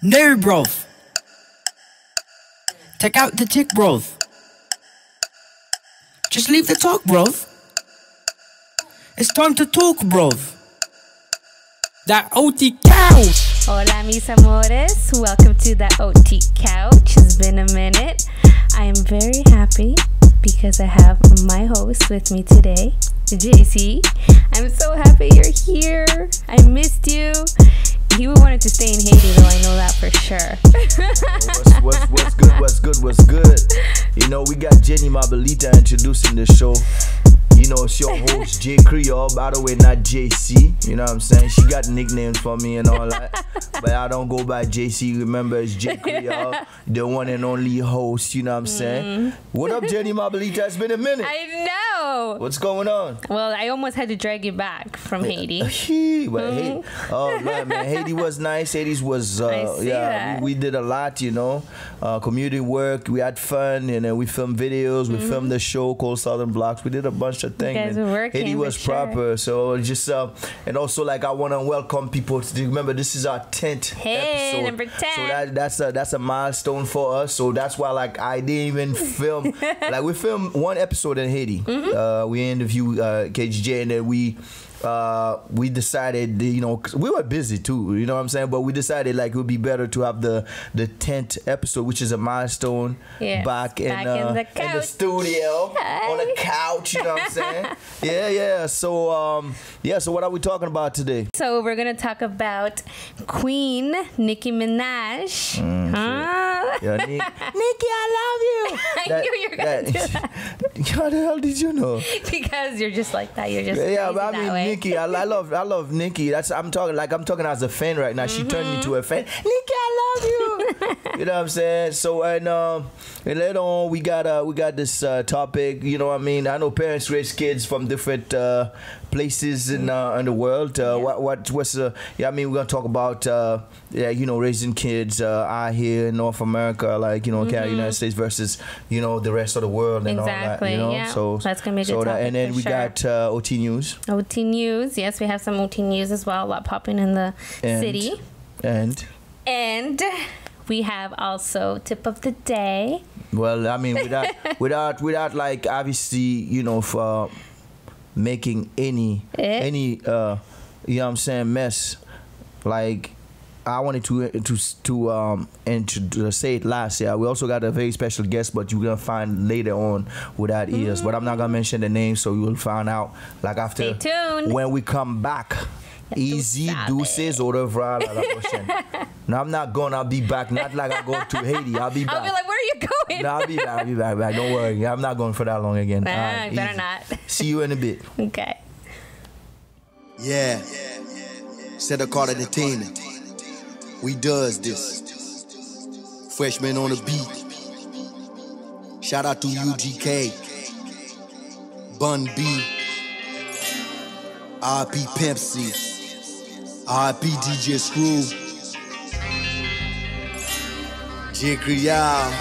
No, bruv. Take out the tick, bruv. Just leave the talk, bruv. It's time to talk, bruv. That OT couch. Hola, mis amores. Welcome to the OT couch. It's been a minute. I am very happy because I have my host with me today, JC. I'm so happy you're here. I missed you. You wanted to stay in Haiti, though. I know that for sure. What's good? You know, we got Jenny Mabelita introducing the show. You know, it's your host, J Creole, by the way, not JC. You know what I'm saying? She got nicknames for me and all that. But I don't go by JC. Remember, it's J Creole, the one and only host. You know what I'm saying? What up, Jenny Mabelita? It's been a minute. I know. What's going on? Well, I almost had to drag you back from Haiti. But Haiti, oh man, Haiti was nice. Haiti was, we did a lot, you know. Community work, we had fun, and then we filmed videos. We filmed the show called Southern Blocks. We did a bunch of thing. You guys were working. Haiti was proper, so just and also like I want to welcome people to remember this is our 10th episode. Number 10. So that's a milestone for us. So that's why like I didn't even film like we filmed one episode in Haiti. We interviewed KG Jay, and then we decided, you know, we were busy too, you know what I'm saying, but we decided like it would be better to have the 10th episode, which is a milestone, back in the studio. Hi. On the couch, you know what I'm saying? Yeah. So so what are we talking about today? So we're gonna talk about Queen Nicki Minaj. Yeah, Nicki, I love you. I knew you were gonna do that. How the hell did you know? Because you're just like that. You're just but I mean, Nicki, I love Nicki. I'm talking as a fan right now. She turned me to a fan. Nicki, I love you. You know what I'm saying? So and later on we got this topic. You know what I mean? I know parents raise kids from different places in the world. What's I mean, we're gonna talk about you know, raising kids out here in North America, like, you know, United States versus, you know, the rest of the world and all that. You know, so that's gonna be a good topic. And then we got OT news. OT news, yes, we have some OT news as well. A lot popping in the city. And we have also tip of the day. Well, I mean, without like obviously, you know, for making any you know what I'm saying, mess, like I wanted to say it last year. We also got a very special guest, but you're gonna find later on without ears. But I'm not gonna mention the name, so you'll find out like after. Stay tuned. When we come back. Easy deuces au revoir la prochaine. No, I'm not going. I'll be back. Not like I go to Haiti. I'll be back. I'll be like, where are you going? No, I'll be back. Don't worry. I'm not going for that long again. Nah, you better not. See you in a bit. Okay. Yeah. Set a call at the team. We does this. Freshman on the beat. Shout out to UGK. Bun B. RP Pimp C. RP DJ Screw. J Creole.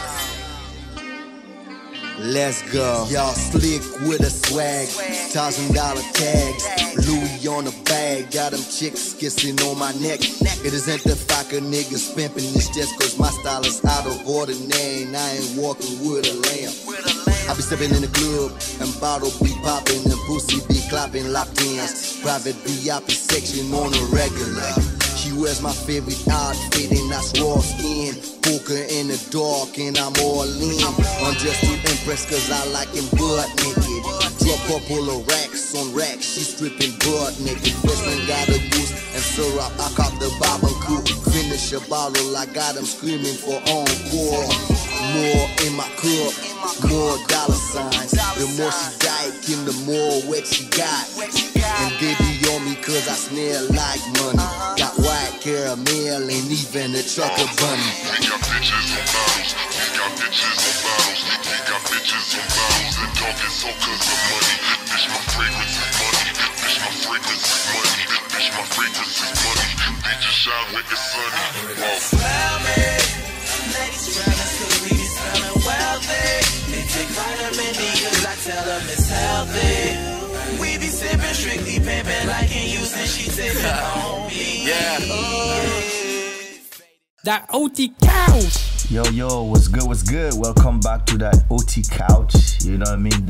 Let's go. Y'all slick with a swag. $1,000 tags. Louis on the bag. Got them chicks kissing on my neck. It isn't the fact a niggas pimping. It's just cause my style is out of ordinary. And I ain't walking with a lamb. I be stepping in the club and bottle be popping and pussy be clapping lap dance. Private VIP section on a regular. She wears my favorite outfit and that's raw skin. Poker in the dark and I'm all in. I'm just too impressed cause I like him butt naked. Drop a couple of racks on racks. She stripping butt naked. Freshman got a goose and syrup. I cop the barbecue. Finish a bottle. I got him screaming for encore. More in my cup, more dollar signs. The more she diking, the more wet she got. And baby on me cause I smell like money. Got white caramel and even a trucker bunny. We got bitches on bottles, we got bitches on bottles, we got bitches on bottles. And talking so cause of money. Bitch, my fragrance is money. Bitch, my fragrance is money. Bitch, my fragrance is money. Bitch, you shine when it's sunny. Whoa. Smell me. Ladies trying to be smelling wealthy. They take vitamin D cause I tell them it's healthy. We be sipping strictly pimping like in Houston. She taking on me. That OT couch. Yo, what's good? What's good? Welcome back to that OT couch. You know what I mean?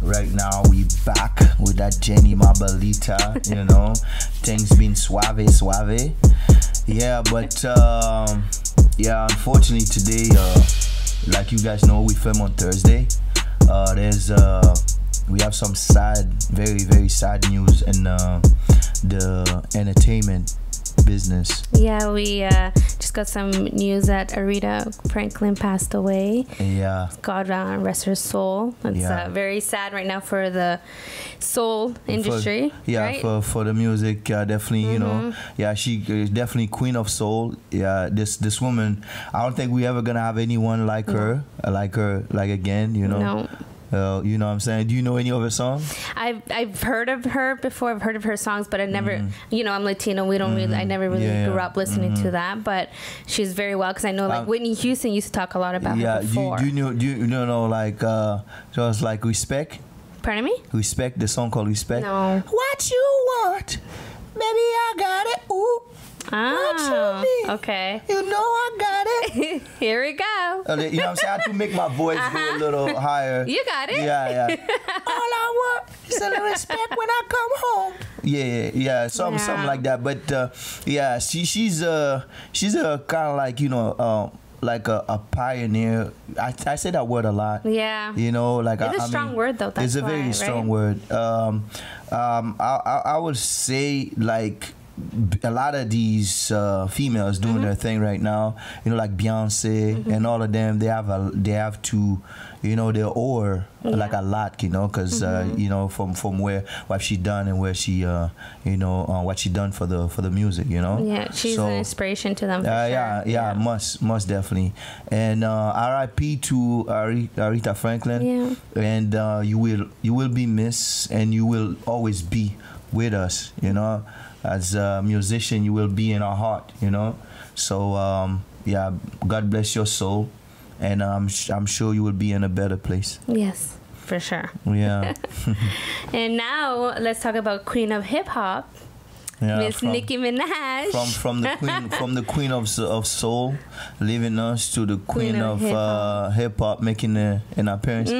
Right now we back with that Jenny Mabelita. You know, things been suave. Yeah, but unfortunately today, like you guys know, we film on Thursday. We have some very, very sad news in the entertainment business. Yeah, we just got some news that Aretha Franklin passed away. Yeah. God rest her soul. It's very sad right now for the soul industry. Right? for the music, definitely. You know, she is definitely queen of soul. Yeah, this woman. I don't think we ever gonna have anyone like her again. You know. No. You know what I'm saying? Do you know any of her songs? I've heard of her before. I've heard of her songs, but I never, you know, I'm Latino. We don't really, I never really grew up listening to that. But she's very well, because I know like Whitney Houston used to talk a lot about her before. Do you know like just like Respect? Pardon me? Respect, the song called Respect. No. What you want? Maybe I got it. Ooh. What you need? Okay. You know I got it. Here we go. You know what I'm saying? I have to make my voice go a little higher. You got it. Yeah. All I want is a little respect when I come home. Yeah. Something like that. But she's a kind of like, you know, like a pioneer. I say that word a lot. Yeah. You know, like it's a strong word though. That's it's a very strong word. I would say like a lot of these females doing their thing right now, you know, like Beyonce and all of them, they have to, you know, they owe her like a lot, you know, because you know, from what she done and where she you know, what she done for the music, you know. Yeah, she's an inspiration to them. Yeah, most definitely. And R.I.P. to Aretha Franklin. Yeah. And you will be missed, and you will always be with us, you know. As a musician, you will be in our heart, you know. So God bless your soul, and I'm sure you will be in a better place. Yes, for sure. Yeah. And now let's talk about Queen of Hip Hop, Miss Nicki Minaj. From the queen of soul, leaving us to the queen of hip hop, making an appearance.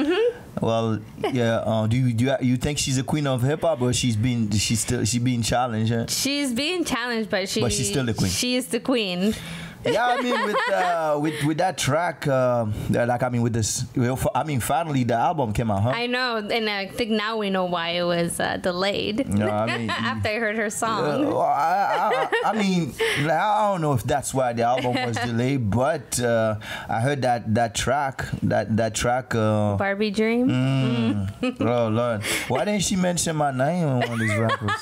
Well, yeah. Do you think she's a queen of hip hop, or she's being challenged? Yeah? She's being challenged, but she's still the queen. She is the queen. Yeah, I mean, with that track, like, I mean, with this, I mean, finally the album came out, huh? I know, and I think now we know why it was delayed. No, I mean, after I heard her song. I mean, I don't know if that's why the album was delayed, but I heard that track, Barbie Dream. Oh Lord, why didn't she mention my name on one of these rappers?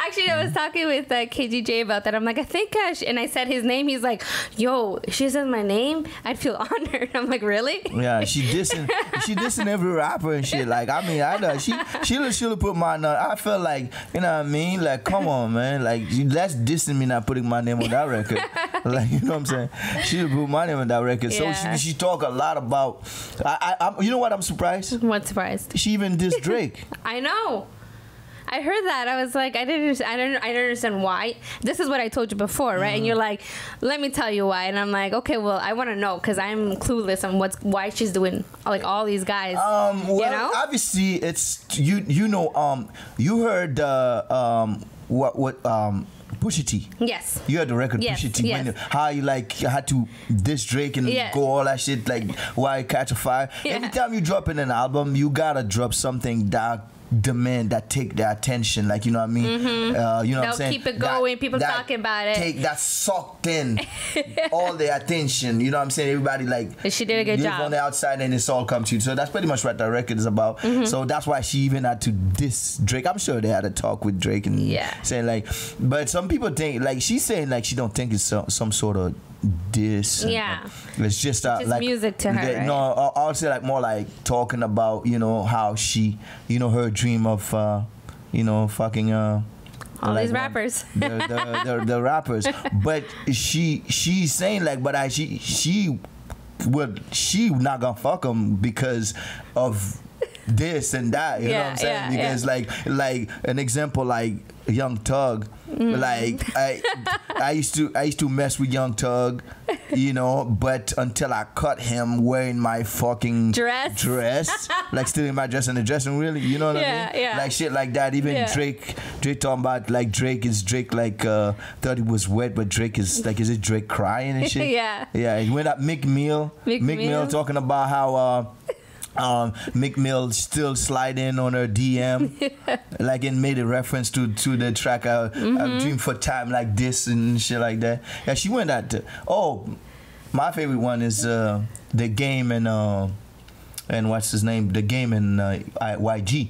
Actually, I was talking with KG Jay about that. I'm like, I think, and I said his name. He's like, yo, she said my name, I'd feel honored. I'm like, really? Yeah, she dissing every rapper and shit. Like, I mean, I know she'll put my name. I felt like, you know what I mean? Like, come on, man. Like, that's dissing me not putting my name on that record. Like, you know what I'm saying? She'll put my name on that record. So she talk a lot about. You know what? I'm surprised. What surprised? She even dissed Drake. I know. I heard that. I was like, I don't understand why. This is what I told you before, right? And you're like, let me tell you why. And I'm like, okay, well, I want to know, because I'm clueless on why she's doing like all these guys. Well, you know? Obviously, it's you know, you heard what Pusha T. Yes. You heard the record, yes, Pusha T. Yes. When how you like had to diss Drake and go all that shit, like why Catch a Fire. Yeah. Anytime you drop in an album, you gotta drop something that take their attention, like, you know what I mean. You know what I'm saying? Keep it going. People talking about it. Take that sucked in all their attention. You know what I'm saying? Everybody like she did a good job on the outside, and it's all come to you. So that's pretty much what the record is about. So that's why she even had to diss Drake. I'm sure they had a talk with Drake and saying like, but some people think like she's saying like she don't think it's some sort of diss. Yeah. It's just like music to her. Right? No, I'll say like more like talking about, you know, how she, you know, her dream of, you know, fucking all like these rappers. The rappers. But she's saying like, but she not gonna fuck them because of this and that. You know what I'm saying? Because like an example, like Young Thug. Like I used to mess with Young Thug, you know, but until I caught him wearing my fucking dress, like stealing my dress in the dressing room, really, you know what I mean? Like shit like that. Even Drake talking about like Drake thought he was wet, but Drake is like, is it Drake crying and shit? Yeah. He went up Meek Mill talking about how Meek Mill still sliding on her DM, like it made a reference to the track I Dream for Time like this and shit like that. Yeah, she went at my favorite one is The Game and what's his name? The Game and YG.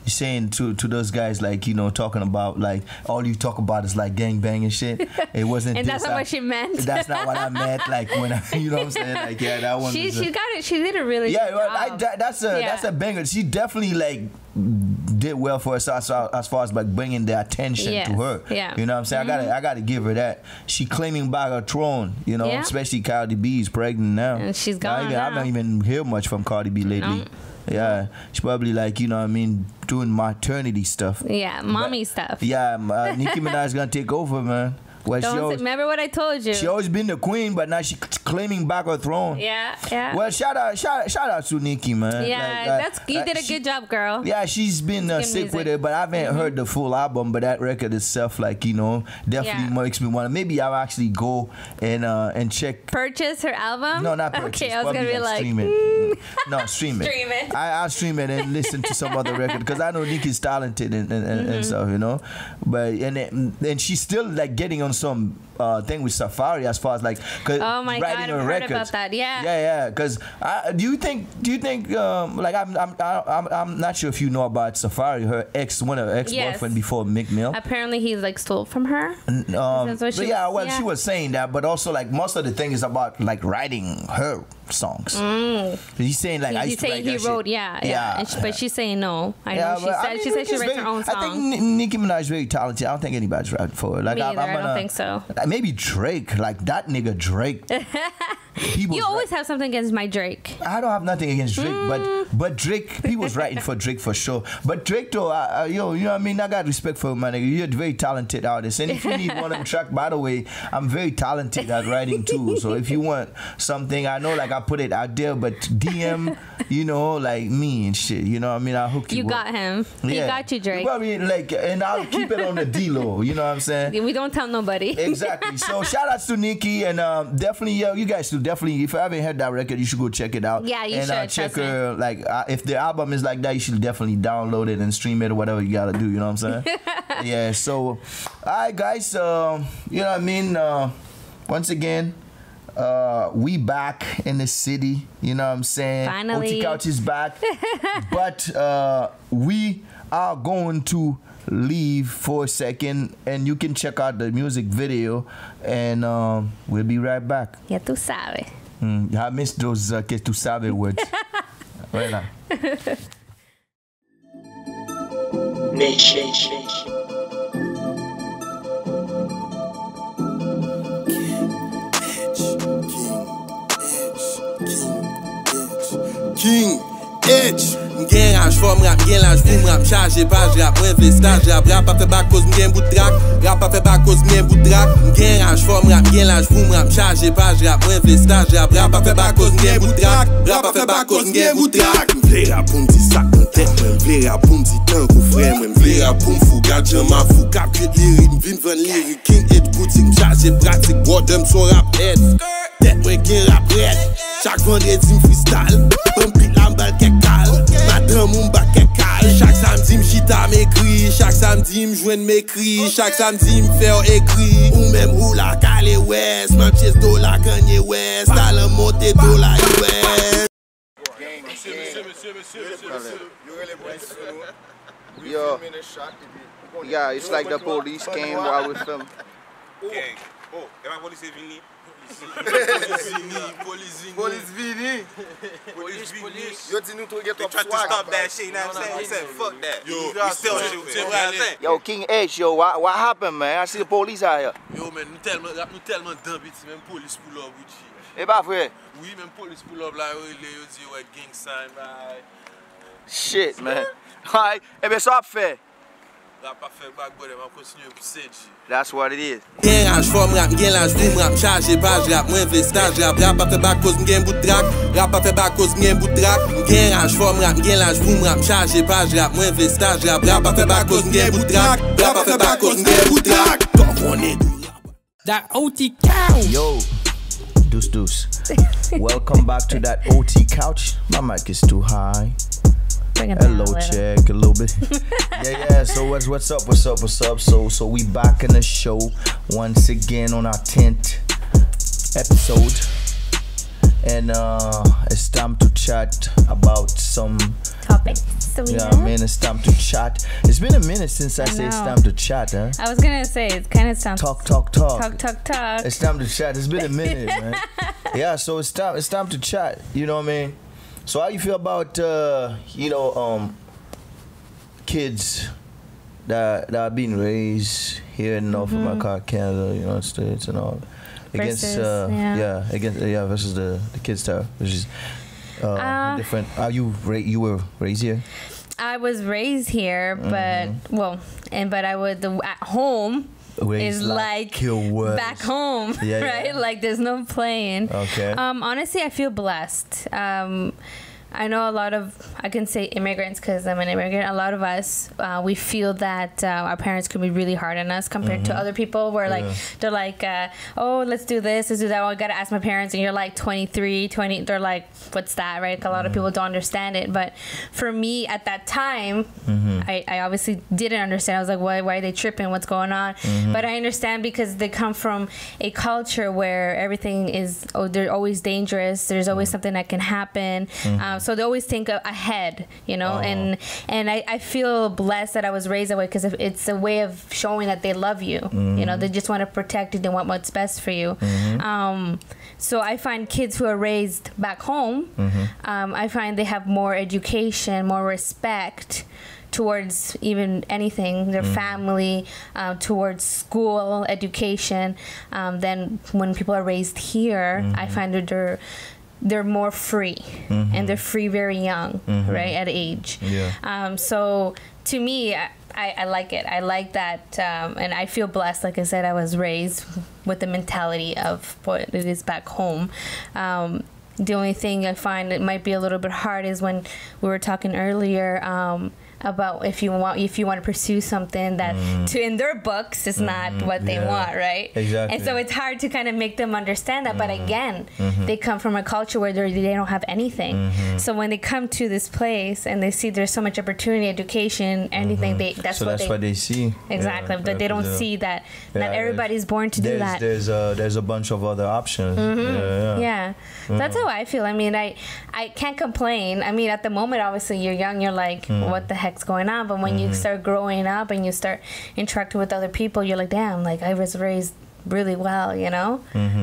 He's saying to those guys, like, you know, talking about like all you talk about is like gangbang and shit. It wasn't. And that's not what she meant. That's not what I meant. Like when you know what I'm saying? Like that one. She got it. She did a really good job. That's a banger. She definitely like did well for us as far as like bringing the attention to her. Yeah. You know what I'm saying? I gotta give her that. She claiming back her throne. You know, especially Cardi B is pregnant now. And she's gone. I don't even hear much from Cardi B lately. No. Yeah, she's probably like, you know what I mean, doing maternity stuff. Yeah, mommy stuff. Yeah, Nicki Minaj gonna take over, man. Well, remember what I told you. She always been the queen, but now she's claiming back her throne. Yeah. Well, shout out to Nicki, man. Yeah, you did a good job, girl. Yeah, she's been sick with it, but I haven't heard the full album. But that record itself, like, you know, definitely makes me want to. Maybe I'll actually go and check. Purchase her album? No, not purchase. Okay, I was gonna be like, stream it. No, stream it. Stream it. I'll stream it and listen to some other record because I know Nicki's talented and stuff, you know. But and she's still like getting on some thing with Safari as far as like oh my writing God, I've heard about that. Yeah. Because do you think like I'm not sure if you know about Safari, one of her ex-boyfriend before Meek Mill. Apparently he like stole from her. She was saying that, but also like most of the thing is about like writing her songs. He's saying like he wrote shit. But she's saying no. I know she said she writes her own songs. I think Nicki Minaj is very talented. I don't think anybody's right for her. Like I don't think so. Maybe Drake, like that nigga Drake. You always have something against my Drake. I don't have nothing against Drake, but Drake, people's writing for Drake for sure. But Drake though, you know what I mean? I got respect for him, my nigga. You're a very talented artist. And if you need one of them track, by the way, I'm very talented at writing too. So if you want something, I know like I put it out there, but DM, you know, like me and shit. You know what I mean? I'll hook you up. You got him. He got you, Drake. Probably like, and I'll keep it on the D-low. You know what I'm saying? We don't tell nobody. Exactly. So shout outs to Nicki and definitely, you guys should definitely, if I haven't heard that record, you should go check it out. Yeah, you should. And check her, like, if the album is like that, you should definitely download it and stream it or whatever you gotta do, you know what I'm saying? Yeah, so, all right, guys, you know what I mean? Once again, we back in the city, you know what I'm saying? Finally. OT Couch is back. But we are going to leave for a second and you can check out the music video and we'll be right back. Ya tú sabes. I missed those que tú sabes words. Right now. Mich. King Edge. Mgen Raj fòm rap, mgen laj pou rap, charge page rap, mwen vle stage rap, rap a fe bak cause mgen bout drak, rap a fe bak cause mgen bout drak. Mgen Raj fòm rap, mgen laj pou rap, charge page rap, mwen vle stage rap, rap a fe bak cause mgen bout drak, rap a fe bak cause mgen bout drak. Mvle rap pou mdi sak nan tek, mvle rap pou mdi tan kou frè, mvle rap pou mfou gadjan ma fou kap kret lirik, mvin van lirik, King Edge boutique, mcharge pratik, bodem so rap head. Tet mwen gen rap red, chak vendredi m freestyle, pit lambal kek kal, madame m bak kek kal. Chak samedi m chita m'ekri, chak samedi m jwen m'ekri, chak samedi m fè ou ekri. Ou même ou la Kanye West, Manchester do la Kanye West, talent monte do la US. Yo, yeah, it's like the police came while we filmed. Okay. Oh, am I police vini? Police vini. Yo, they tried to stop that shit, you know what I'm saying? We said, fuck that. Yo, we still shooting, you know what I'm saying? Yo, King Edge, yo, what happened, man? I see the police out here. Yo, man, nous tellement d'ambiti, même police pull up with you. Eh, pas vrai? Oui, même police pull up, là, yo dit, ouais, gang sign, Shit, man. Alright, eh ben ça fait. That's what it is. Mgen Raj form rap, Mgen Raj boom rap, charge page rap, moi investage rap, rap a fait back cause Mgen bout track, rap a fait back cause Mgen bout track. Mgen Raj form rap, Mgen Raj boom rap, charge page rap, moi investage rap, rap a fait back cause Mgen bout track, rap a fait back cause Mgen bout track. That OT cow. Yo, deuce. Welcome back to that OT couch. My mic is too high. Hello, check a little bit. yeah. So what's up? So we back in the show once again on our 10th episode, and it's time to chat about some topics. So I mean, it's time to chat. It's been a minute since I said it's time to chat, huh? I was gonna say it kind of sounds talk. It's time to chat. It's been a minute, man. Yeah, so it's time to chat. You know what I mean? So how you feel about kids that are being raised here in North America, Canada, United States, and all against versus the kids there, which is different. You were raised here? I was raised here, but but I would at home. Is like back home, right? Like there's no playing. Okay. Honestly, I feel blessed. I know a lot of, I can say immigrants because I'm an immigrant. A lot of us, we feel that our parents can be really hard on us compared to other people where like, they're like, oh, let's do this, let's do that. Well, I got to ask my parents, and you're like 23, 20. They're like, what's that, right? A lot of people don't understand it. But for me at that time, I obviously didn't understand. I was like, why are they tripping? What's going on? But I understand because they come from a culture where everything is, they're always dangerous. There's always something that can happen. So they always think ahead, and I feel blessed that I was raised that way because it's a way of showing that they love you. They just want to protect you. They want what's best for you. So I find kids who are raised back home, I find they have more education, more respect towards even anything, their family, towards school, education, than when people are raised here. I find that they're more free, and they're free very young, right, at age. So to me, I like it. I like that, and I feel blessed. Like I said, I was raised with the mentality of what it is back home. The only thing I find it might be a little bit hard is when we were talking earlier about if you want to pursue something that in their books is not what they want, right? Exactly. And so it's hard to kind of make them understand that. But again, they come from a culture where they don't have anything. So when they come to this place and they see there's so much opportunity, education, anything, that's what they see. Exactly, but they don't see that not everybody's born to do that. There's a bunch of other options. That's how I feel. I mean, I can't complain. I mean, at the moment, obviously, you're young. You're like, what the heck's going on? But when you start growing up and you start interacting with other people, you're like, damn, like I was raised really well,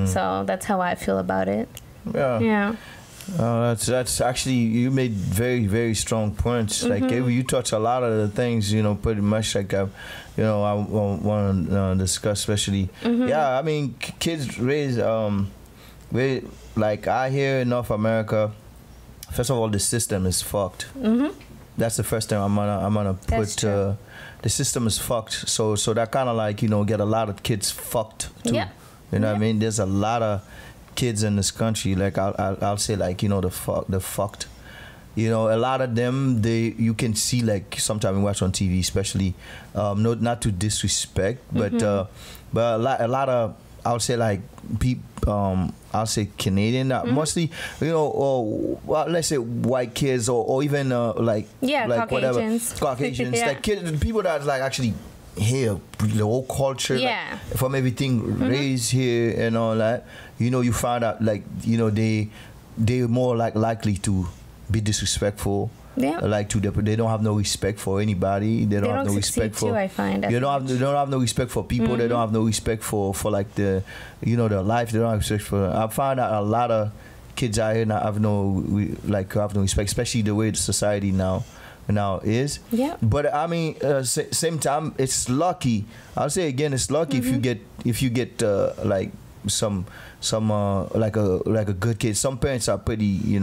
So that's how I feel about it. That's actually, you made very, very strong points. Like you touch a lot of the things, pretty much like I want to discuss, especially. I mean, kids raised like I hear in North America. First of all, the system is fucked. That's the first thing I'm gonna put. The system is fucked. So that kind of like get a lot of kids fucked too. You know what I mean? There's a lot of kids in this country. Like I'll say like the fucked. A lot of them you can see like sometimes we watch on TV, especially not to disrespect, but a lot of I'll say like people. I'll say Canadian, mostly, let's say white kids or even like Caucasians. Caucasians, like kids, people that's like actually here, the whole culture, like, from everything raised here and all that. You find out like they're more like likely to be disrespectful. Like they don't have no respect for anybody. They don't have no respect for. I find they don't have no respect for people. They don't have no respect for like their life. They don't have respect for. I find out a lot of kids out here now have no respect, especially the way the society now is. But I mean, same time, it's lucky. I'll say again, it's lucky if you get like some like a good kid. Some parents are pretty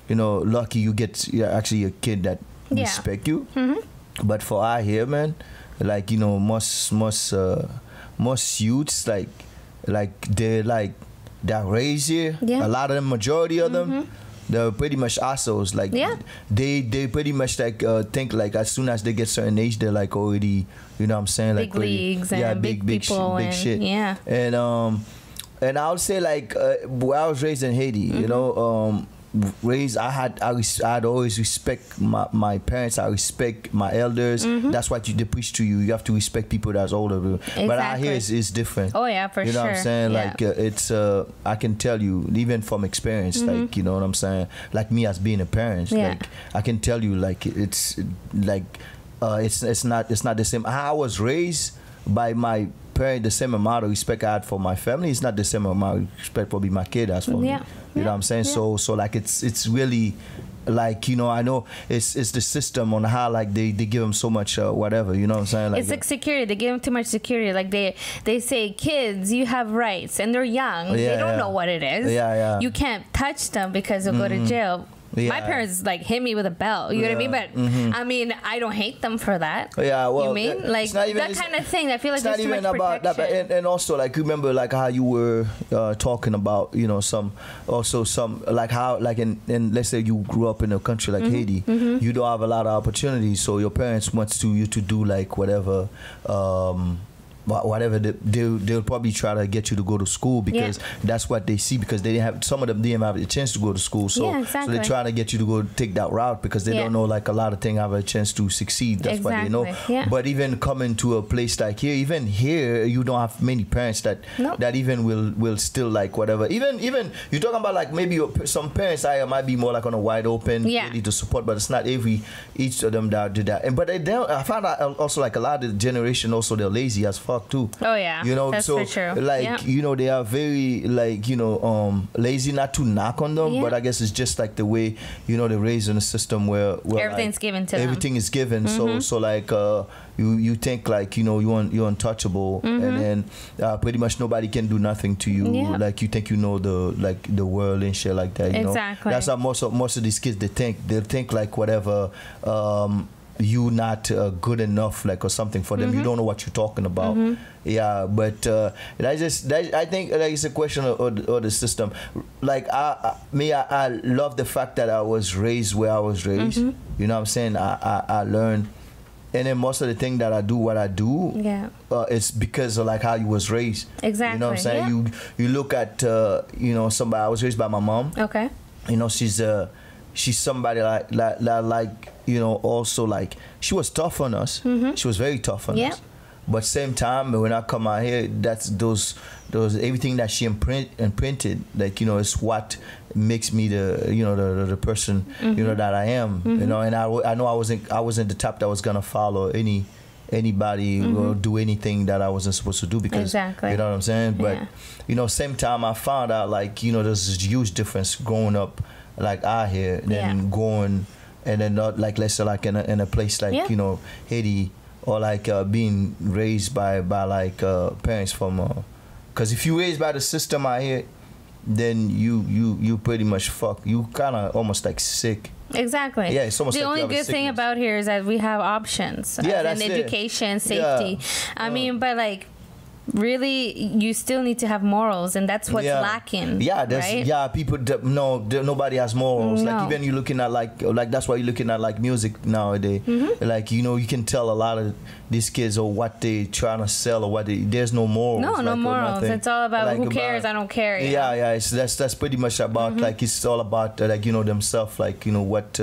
lucky you get actually a kid that respect you. But for out here, man, like most youths like they're raised here. A lot of them, majority of them, they're pretty much assholes. Like they pretty much like think like as soon as they get certain age, they're like already, you know what I'm saying, like big leagues and big people big and shit. And I would say like where I was raised in Haiti, I'd always respect my parents. I respect my elders. That's what they preach to you. You have to respect people that's older. But out here it's different. Oh yeah, for sure. You know what I'm saying? Like it's I can tell you even from experience. Like you know what I'm saying. Like me as being a parent, like I can tell you like it's like it's not the same. How I was raised by my parent, the same amount of respect I had for my family, it's not the same amount of respect probably my kid has for me. You know what I'm saying? So like it's really like I know it's the system on how like they give them so much whatever, you know what I'm saying? Like, it's like security. They give them too much security. Like they say, kids, you have rights, and they're young. They don't know what it is. You can't touch them because they'll go to jail. My parents like hit me with a belt. You know what I mean? But I mean, I don't hate them for that. Well, you mean like that kind of thing? I feel like it's not even about that. And also like remember like how you were talking about some like how like in let's say you grew up in a country like Haiti, you don't have a lot of opportunities. So your parents want you to do like whatever. Whatever they'll probably try to get you to go to school because that's what they see, because they didn't have, some of them didn't have a chance to go to school, so they're trying to get you to go take that route because they don't know like a lot of things have a chance to succeed. That's what they know. But even coming to a place like here, even here you don't have many parents that even will still like whatever. Even you're talking about like maybe some parents might be more like on a wide open ready to support, but it's not each of them that do that. And but I found out also like a lot of the generation also they're lazy as fuck too. Oh yeah, that's so for sure. Like they are very like lazy, not to knock on them, but I guess it's just like the way they're raised in a system where everything's like, given to them. Everything is given. So like you think like you're untouchable, and then pretty much nobody can do nothing to you. Like you think the world and shit like that. Exactly. That's how most of these kids they think like whatever. You not good enough like or something for them. You don't know what you're talking about. But I think like it's a question of the system. Like I love the fact that I was raised where I was raised. You know what I'm saying? I learned, and then most of the thing that I do what I do it's because of like how you was raised. Exactly. You know what I'm saying? You look at somebody. I was raised by my mom. Okay. She's somebody like also like she was tough on us. She was very tough on us. But same time when I come out here, that's those everything that she imprinted like it's what makes me the person that I am. And I know I wasn't the type that was gonna follow anybody or do anything that I wasn't supposed to do because you know what I'm saying. But same time I found out like there's this huge difference growing up like out here than going and then not like let's say like in a place like Haiti or like being raised by like parents from because if you raised by the system out here, then you pretty much you kind of almost like sick. Exactly. Yeah, it's almost the like only good thing about here is that we have options. That's education, safety. I mean, but like really you still need to have morals, and that's what's lacking. People nobody has morals. Like even you're looking at like that's why you're looking at like music nowadays. Like you can tell a lot of these kids or what they trying to sell or what there's no morals. No morals. It's all about like, who cares, I don't care. That's pretty much about like it's all about like themselves, like what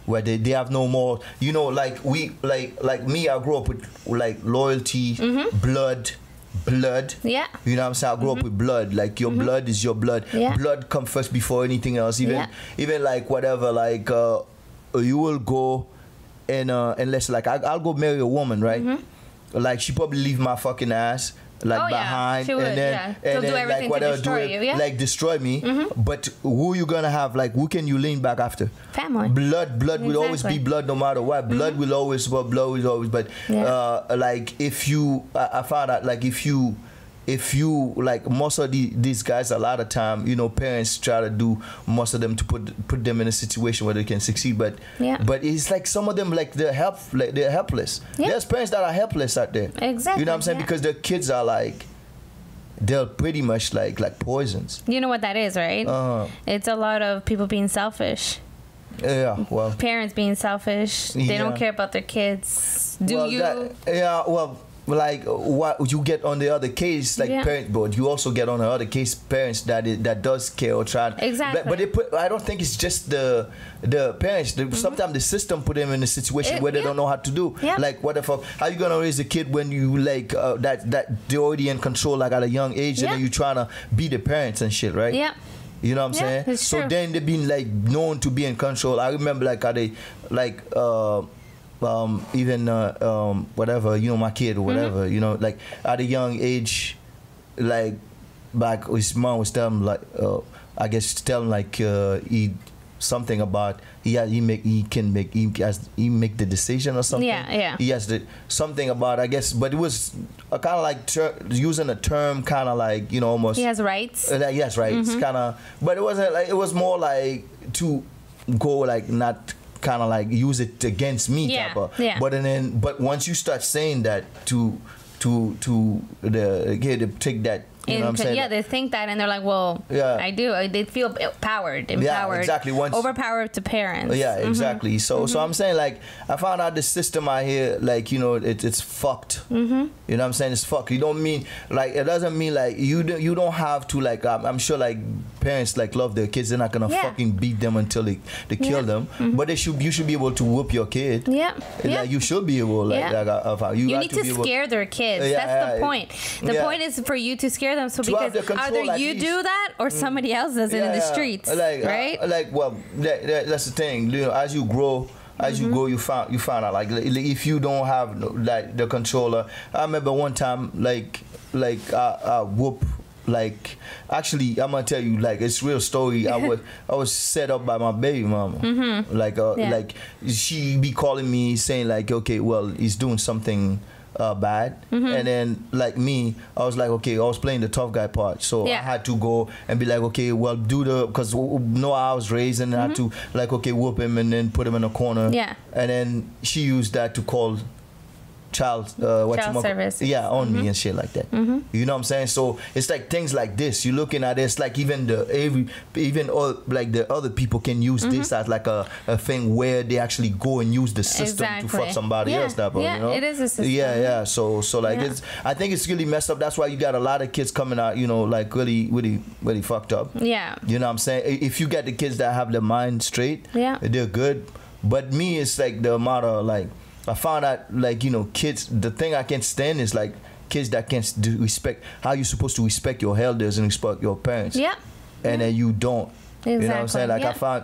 where they have no more like we like me, I grew up with like loyalty, blood. You know what I'm saying? I grew up with blood. Like your blood is your blood. Blood come first before anything else. Even like whatever, like you will go and unless like I'll go marry a woman, right? Like she probably leave my fucking ass like behind, she would, and then do everything like whatever, to destroy you, like destroy me. But who you gonna have? Like who can you lean back after? Family. Blood will always be blood no matter what. Blood will always, but like if you, I found out like if if you like most of these guys, a lot of time, you know, parents try to do most of them to put them in a situation where they can succeed, but it's like some of them like they're helpless. There's parents that are helpless out there. Exactly. You know what I'm saying? Because their kids are like, they're pretty much like poisons. You know what that is, right? It's a lot of people being selfish. Yeah, well, parents being selfish. They don't care about their kids. Like what you get on the other case, like parents, but you also get on the other case parents that does care or try. Exactly. But they put. I don't think it's just the parents. Sometimes the system put them in a situation where they don't know how to do. Like what the fuck? How you gonna raise a kid when you like that they're already in control like at a young age, and then you trying to be the parents and shit, right? Yeah. You know what I'm saying? So then they've been like known to be in control. I remember like how they like even whatever, you know, my kid or whatever, you know, like at a young age, like back his mom was telling him like I guess tell him like he something about he make the decision or something. He has the something about, I guess, but it was kind of like using a term kind of like, you know, almost he has rights. He has rights, kind of, but it wasn't like, it was more like to go like not kind of like use it against me type of. But once you start saying that to the kid, to take that, you know what I'm saying? Yeah, they think that and they're like, well, I do. They feel empowered. Yeah, exactly. Overpowered to parents. Yeah, exactly. So I'm saying, like, I found out the system out here, like, you know, it's fucked. You know what I'm saying? It's fucked. You don't mean, like, it doesn't mean, like, you don't have to, like, I'm sure, like, parents, like, love their kids. They're not going to fucking beat them until they kill them. But you should be able to whoop your kid. Like, you should be able, like, you need to scare their kids. That's the point. The point is for you to scare them, so because either you do that or somebody else does it in the streets, right? Well, that's the thing. You know, as you grow, as you go, you find out like if you don't have like the controller. I remember one time like I whoop. Like, actually, I'm gonna tell you, like, it's real story. I was set up by my baby mama. Like she be calling me saying like, okay, well, he's doing something bad, and then like me, I was like, okay, I was playing the tough guy part, so I had to go and be like, okay, well, because no, I was raised, and I had to like, okay, whoop him and then put him in a corner, and then she used that to call child service on me and shit like that. You know what I'm saying? So it's like things like this you're looking at. It's like even all like the other people can use this as like a thing where they actually go and use the system to fuck somebody else type of, you know? It is a system. So like it's, I think it's really messed up. That's why you got a lot of kids coming out, you know, like really fucked up. You know what I'm saying? If you get the kids that have their mind straight, they're good. But me, it's like the amount of like, I found out, like, you know, kids, the thing I can't stand is like kids that can't respect how you're supposed to respect your elders and respect your parents. And then you don't. You know what I'm saying? Like I found,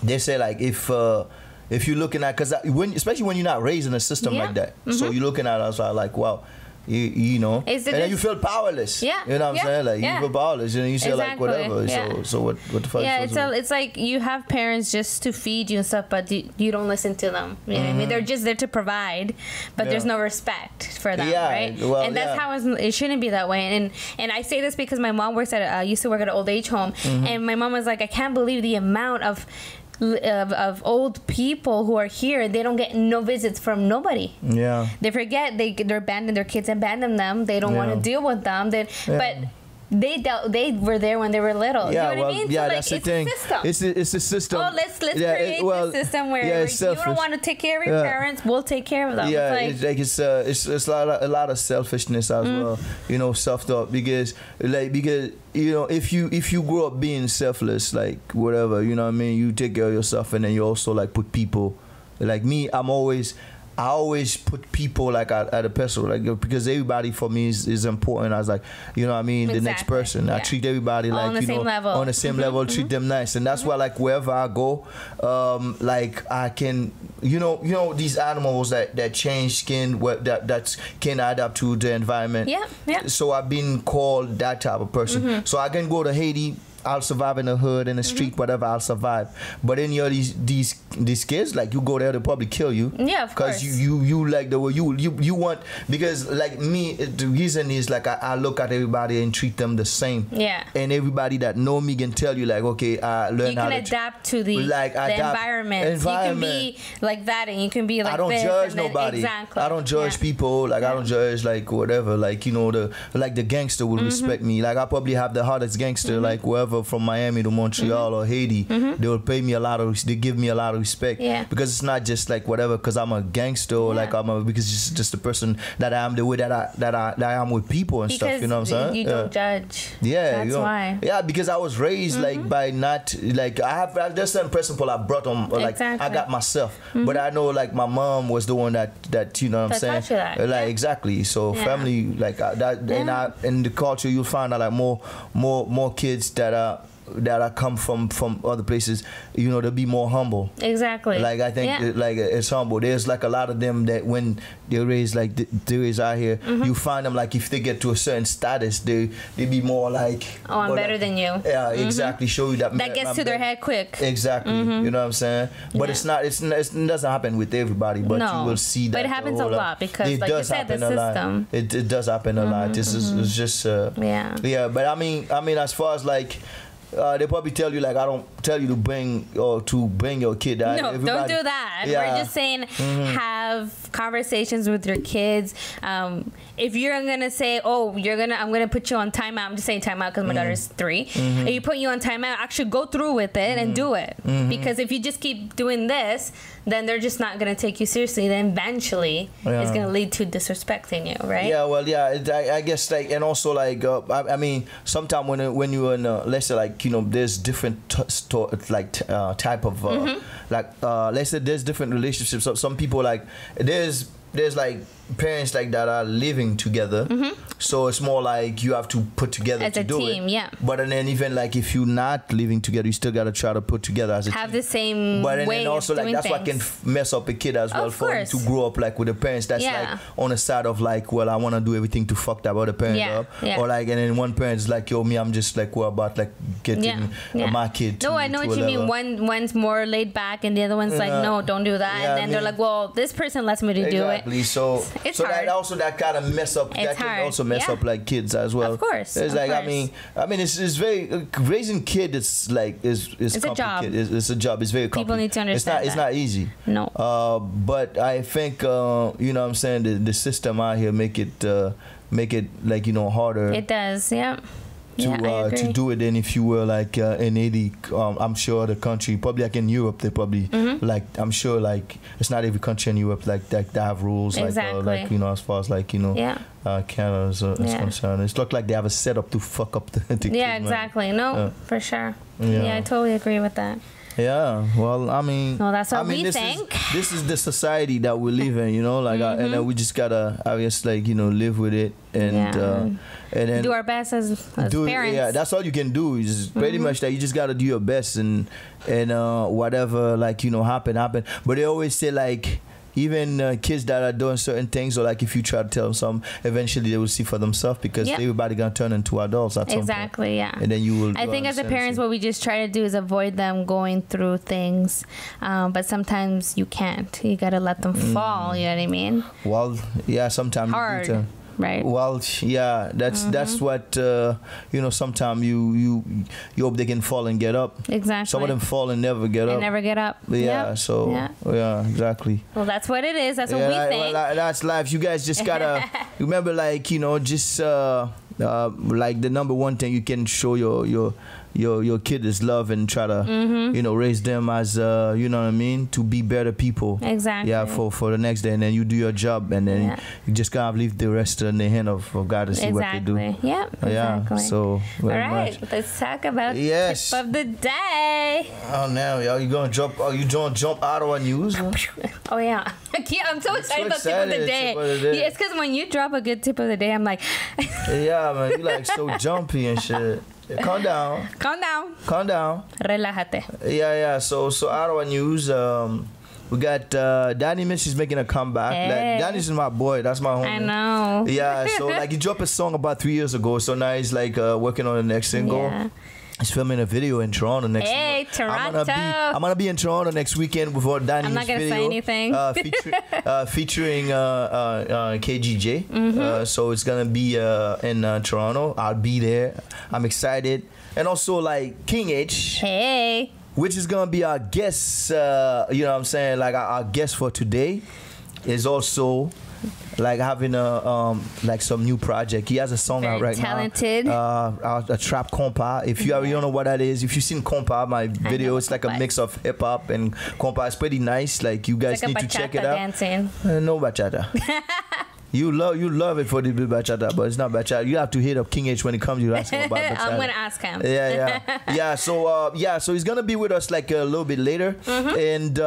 they say like if you're looking at, because especially when you're not raised in a system like that, so you're looking at us like, wow. You know, and then you feel powerless. You know what I'm saying? Like you feel powerless, and you say like whatever. So what the fuck? It's like you have parents just to feed you and stuff, but you don't listen to them. You know what I mean? They're just there to provide, but there's no respect for them, right? Well, and that's how it shouldn't be that way. And I say this because my mom works at used to work at an old age home, and my mom was like, I can't believe the amount of old people who are here. They don't get no visits from nobody. They forget they're abandoning their kids, abandon them. They don't want to deal with them. But they were there when they were little. You know what I mean? So, like, that's the thing. It's a system. Oh, let's create this system where you don't want to take care of your parents. We'll take care of them. It's a lot of selfishness as well. You know, self-thought because you know, if you grow up being selfless, like whatever, you know what I mean, you take care of yourself, and then you also like put people, like me, I always put people like at a pedestal, like, because everybody for me is important. I was like, you know what I mean, the next person. I treat everybody like, on the same level. On the same level, treat them nice, and that's why like wherever I go, like I can, you know these animals that change skin, that can adapt to the environment. So I've been called that type of person. So I can go to Haiti I'll survive in the hood, in the street, whatever, I'll survive. But then you're these kids, like you go there, they'll probably kill you. Yeah, of course. Because you like the way you want, because like me, the reason is like I look at everybody and treat them the same. Yeah. And everybody that know me can tell you like, okay, I learn how to adapt to the environment. You can be like that, and you can be like I don't this, judge nobody. Exactly. I don't judge people. Like I don't judge like whatever. Like you know the gangster will respect me. Like I probably have the hardest gangster like whoever from Miami to Montreal or Haiti. They will pay me they give me a lot of respect. Yeah. Because it's not just like whatever. Because I'm a gangster or like because it's just the person that I am, the way that I am with people and stuff. You know what I'm saying? You don't judge. Yeah, that's why. Yeah, because I was raised like by not like I there's certain principle I brought on like I got myself, but I know like my mom was the one that you know what I'm saying, like exactly. So family like that in the culture you'll find out like more kids that come from other places, you know, they'll be more humble. Exactly. Like I think like it's humble. There's like a lot of them that when they're raised like they raised out here, you find them like if they get to a certain status, they be more like, oh, I'm better than you. Yeah, exactly. Show you that gets to their head quick. Exactly. You know what I'm saying? But it doesn't happen with everybody, but you will see that. But it happens a lot because like you said, the system. It does happen a lot. This is just yeah. But I mean as far as like they probably tell you like I don't tell you to bring your kid. No, don't do that. We're just saying have conversations with your kids. If you're gonna say, oh, I'm gonna put you on timeout. I'm just saying timeout because my daughter's 3. If you put you on timeout, actually go through with it and do it. Because if you just keep doing this, then they're just not gonna take you seriously. Then eventually it's gonna lead to disrespecting you, right? Yeah, well, I guess like, and also like I mean, sometimes when you're in let's say like, you know, there's different type of let's say there's different relationships. So some people like there's like parents like that are living together, so it's more like you have to put together as to a do team, it. But then even like if you're not living together, you still gotta try to put together as a have team. The same but way then also of like doing that's what can mess up a kid as well, for him to grow up like with the parents that's like on the side of like, well, I want to do everything to fuck that other parent up, or like, and then one parent's like, yo, me, I'm just like, what about like getting my kid to, I know what you mean. One's more laid back and the other one's like, no, don't do that, and then they're like, well, this person lets me to do it. So it's so hard. that also that kind of mess up. That can also mess up like kids as well. Of course. It's like I mean it's very raising kid. It's like it's a job. It's a job. It's very complicated. People need to understand. It's not easy. No. But I think you know what I'm saying, the system out here make it like, you know, harder. It does. Yeah. To do it than if you were like in Haiti. I'm sure the country probably like in Europe they probably like, I'm sure like it's not every country in Europe like that have rules like you know, as far as like, you know, Canada is concerned. It's look like they have a setup to fuck up the kids, exactly. No, for sure. Yeah, I totally agree with that. Yeah, well, I mean, that's what we think. This is the society that we live in, you know, like, and we just gotta, I guess, like, you know, live with it and then do our best as parents. Yeah, that's all you can do. Is pretty much that you just gotta do your best and whatever, like, you know, happen. But they always say like, even kids that are doing certain things, or like if you try to tell them something, eventually they will see for themselves, because everybody gonna turn into adults at some point. And then you will. I think as a parents, what we just try to do is avoid them going through things, but sometimes you can't. You gotta let them fall. You know what I mean? Well, yeah, sometimes hard. You do. Right. Well, yeah, that's what you know. Sometimes you hope they can fall and get up. Exactly. Some of them fall and never get up. And never get up. Yeah. So yeah, exactly. Well, that's what it is. That's what we think. Well, that's life. You guys just gotta remember, like, you know, just like the number one thing you can show your kid is love, and try to you know, raise them as you know what I mean, to be better people. Exactly. Yeah, for the next day, and then you do your job, and then you just gotta leave the rest in the hand of God to see what they do. Yeah. Exactly. So all right, let's talk about tip of the day. Oh, now you gonna jump? Oh, you gonna jump out of our news? Oh yeah. I'm so excited about tip of the day. Yeah, it's because when you drop a good tip of the day, I'm like, yeah, man, you like so jumpy and shit. Calm down. Relájate. Yeah. So out of our news, we got Danny Mich is making a comeback. Like, Danny's my boy. That's my homie. I know. Yeah. So like he dropped a song about 3 years ago. So now he's like working on the next single. Yeah. He's filming a video in Toronto next. Hey, Toronto! I'm gonna be in Toronto next weekend before Danny's I'm not gonna video. say anything. Featuring KG Jay. So it's gonna be in Toronto. I'll be there. I'm excited, and also like King H. Hey. Which is gonna be our guest. You know what I'm saying? Like our guest for today is also like having a like some new project. He has a song out right talented. now. A trap Kompa. If you don't know what that is, if you've seen Kompa, my video, it's like a mix of hip hop and Kompa. It's pretty nice. Like you guys need to check it out. Dancing. No bachata. You love it for the bachata, but it's not bachata. You have to hit up King H when it comes. You ask him about bachata. I'm gonna ask him. Yeah. So he's gonna be with us like a little bit later, and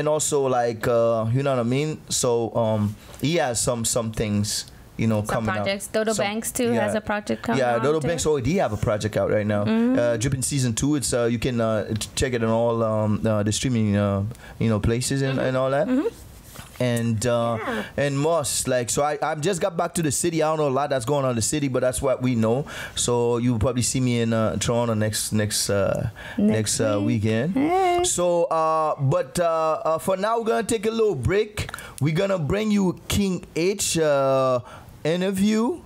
also like you know what I mean. So he has some things coming projects. out. Dodo Banks too has a project coming out. Yeah, Dodo Banks already have a project out right now. Dripping Season 2. It's you can check it on all the streaming places and all that. And Moss, like, so I just got back to the city. I don't know a lot that's going on in the city, but that's what we know. So you'll probably see me in Toronto next weekend. Hey. So for now we're gonna take a little break. We're gonna bring you King H interview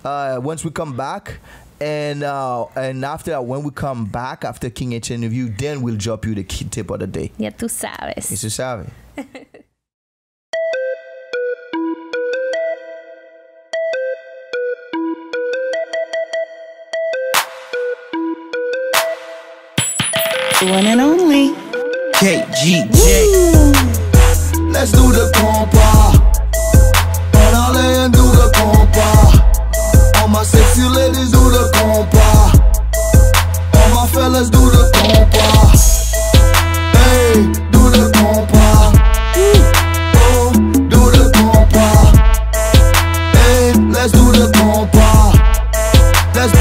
once we come back. And after that, when we come back after King H interview, then we'll drop you the key tip of the day. Ya tú sabes. Eso sabe. The one and only KG Jay. Let's do the Kompa. On all and do the Kompa. All my sexy ladies do the Kompa. All my fellas do the Kompa. Hey, do the Kompa. Oh, do the Kompa. Hey, let's do the Kompa. Let's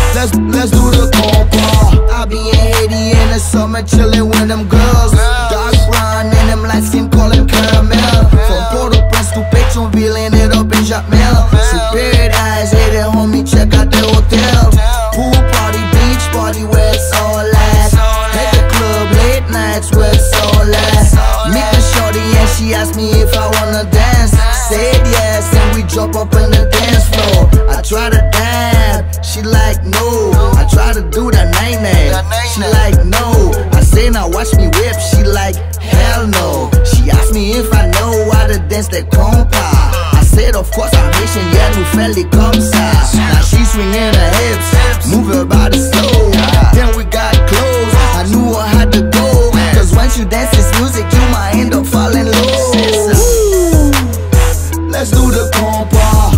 do the Kompa. I be in Haiti in the summer chillin' with them girls. Dark brown and them light skin callin' caramel. From Port-au-Prince to Pétionville, ended up in Jacmel. Superior eyes, hey there homie, check out the hotel. Pool party, beach party, where it's all at. Hit the club, late nights, where it's all at. Meet the shorty and she asked me if I wanna dance. Said yes, and we drop up in the dance floor. I try to dab, she like no. I try to do that night-night, she like no. I say now watch me whip, she like hell no. She asked me if I know how to dance the Kompa. I said of course I'm Haitian, yeah, nous fait les comme ça. Now she swinging her hips, move her body slow. Then we got close, I knew I had to go. Cause once you dance this music, you might end up falling low. Let's do the Kompa.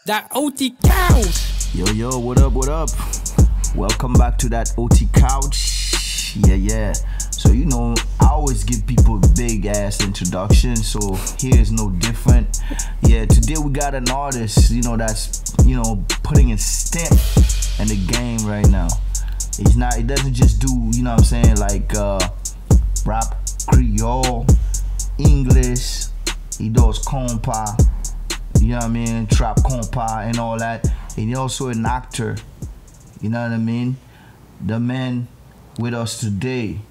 That OT couch. Yo, what up? Welcome back to that OT couch. Yeah. So I always give people big ass introduction. So here's no different. Yeah, today we got an artist, that's putting a stamp in the game right now. It doesn't just do, what I'm saying, like rap Creole, English. He does Kompa, you know what I mean, trap Kompa and all that. And he's also an actor, you know what I mean. The man with us today,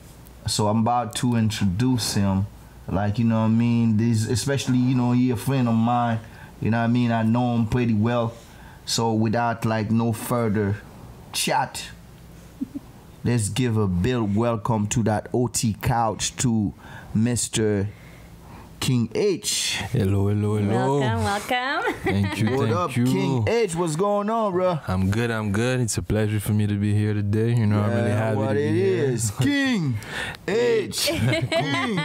so I'm about to introduce him, like, you know what I mean. Especially, he a friend of mine, you know what I mean. I know him pretty well. So without like no further chat, let's give a big welcome to that OT couch to Mr. King H. Hello. Welcome. Thank you. What up, King H? What's going on, bro? I'm good. It's a pleasure for me to be here today. I'm really happy what to be it here. is. King H. King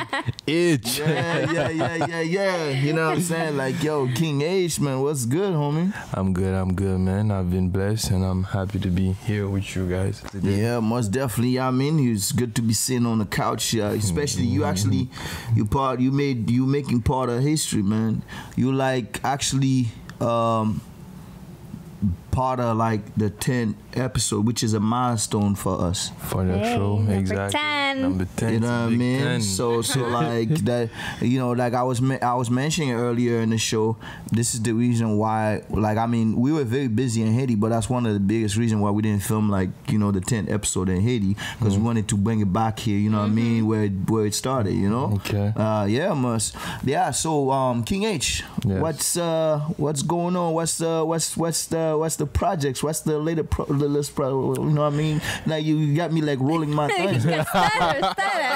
H. Yeah. You know what I'm saying? Like, yo, King H, man, what's good, homie? I'm good, man. I've been blessed, and I'm happy to be here with you guys today. Yeah, most definitely. I mean, it's good to be sitting on the couch, especially you making part of history, man. You like actually part of like the 10th episode, which is a milestone for us. For that show, exactly. 10. Number 10. You know what I mean? 10. So like that, you know, like I was mentioning earlier in the show, this is the reason why, like, I mean, we were very busy in Haiti, but that's one of the biggest reasons why we didn't film, like, you know, the 10th episode in Haiti, because we wanted to bring it back here, you know what I mean, where it started, you know? Okay. Yeah, so King H, yes. what's going on? What's the projects? What's the latest you know what I mean? Like you got me like rolling my tongue.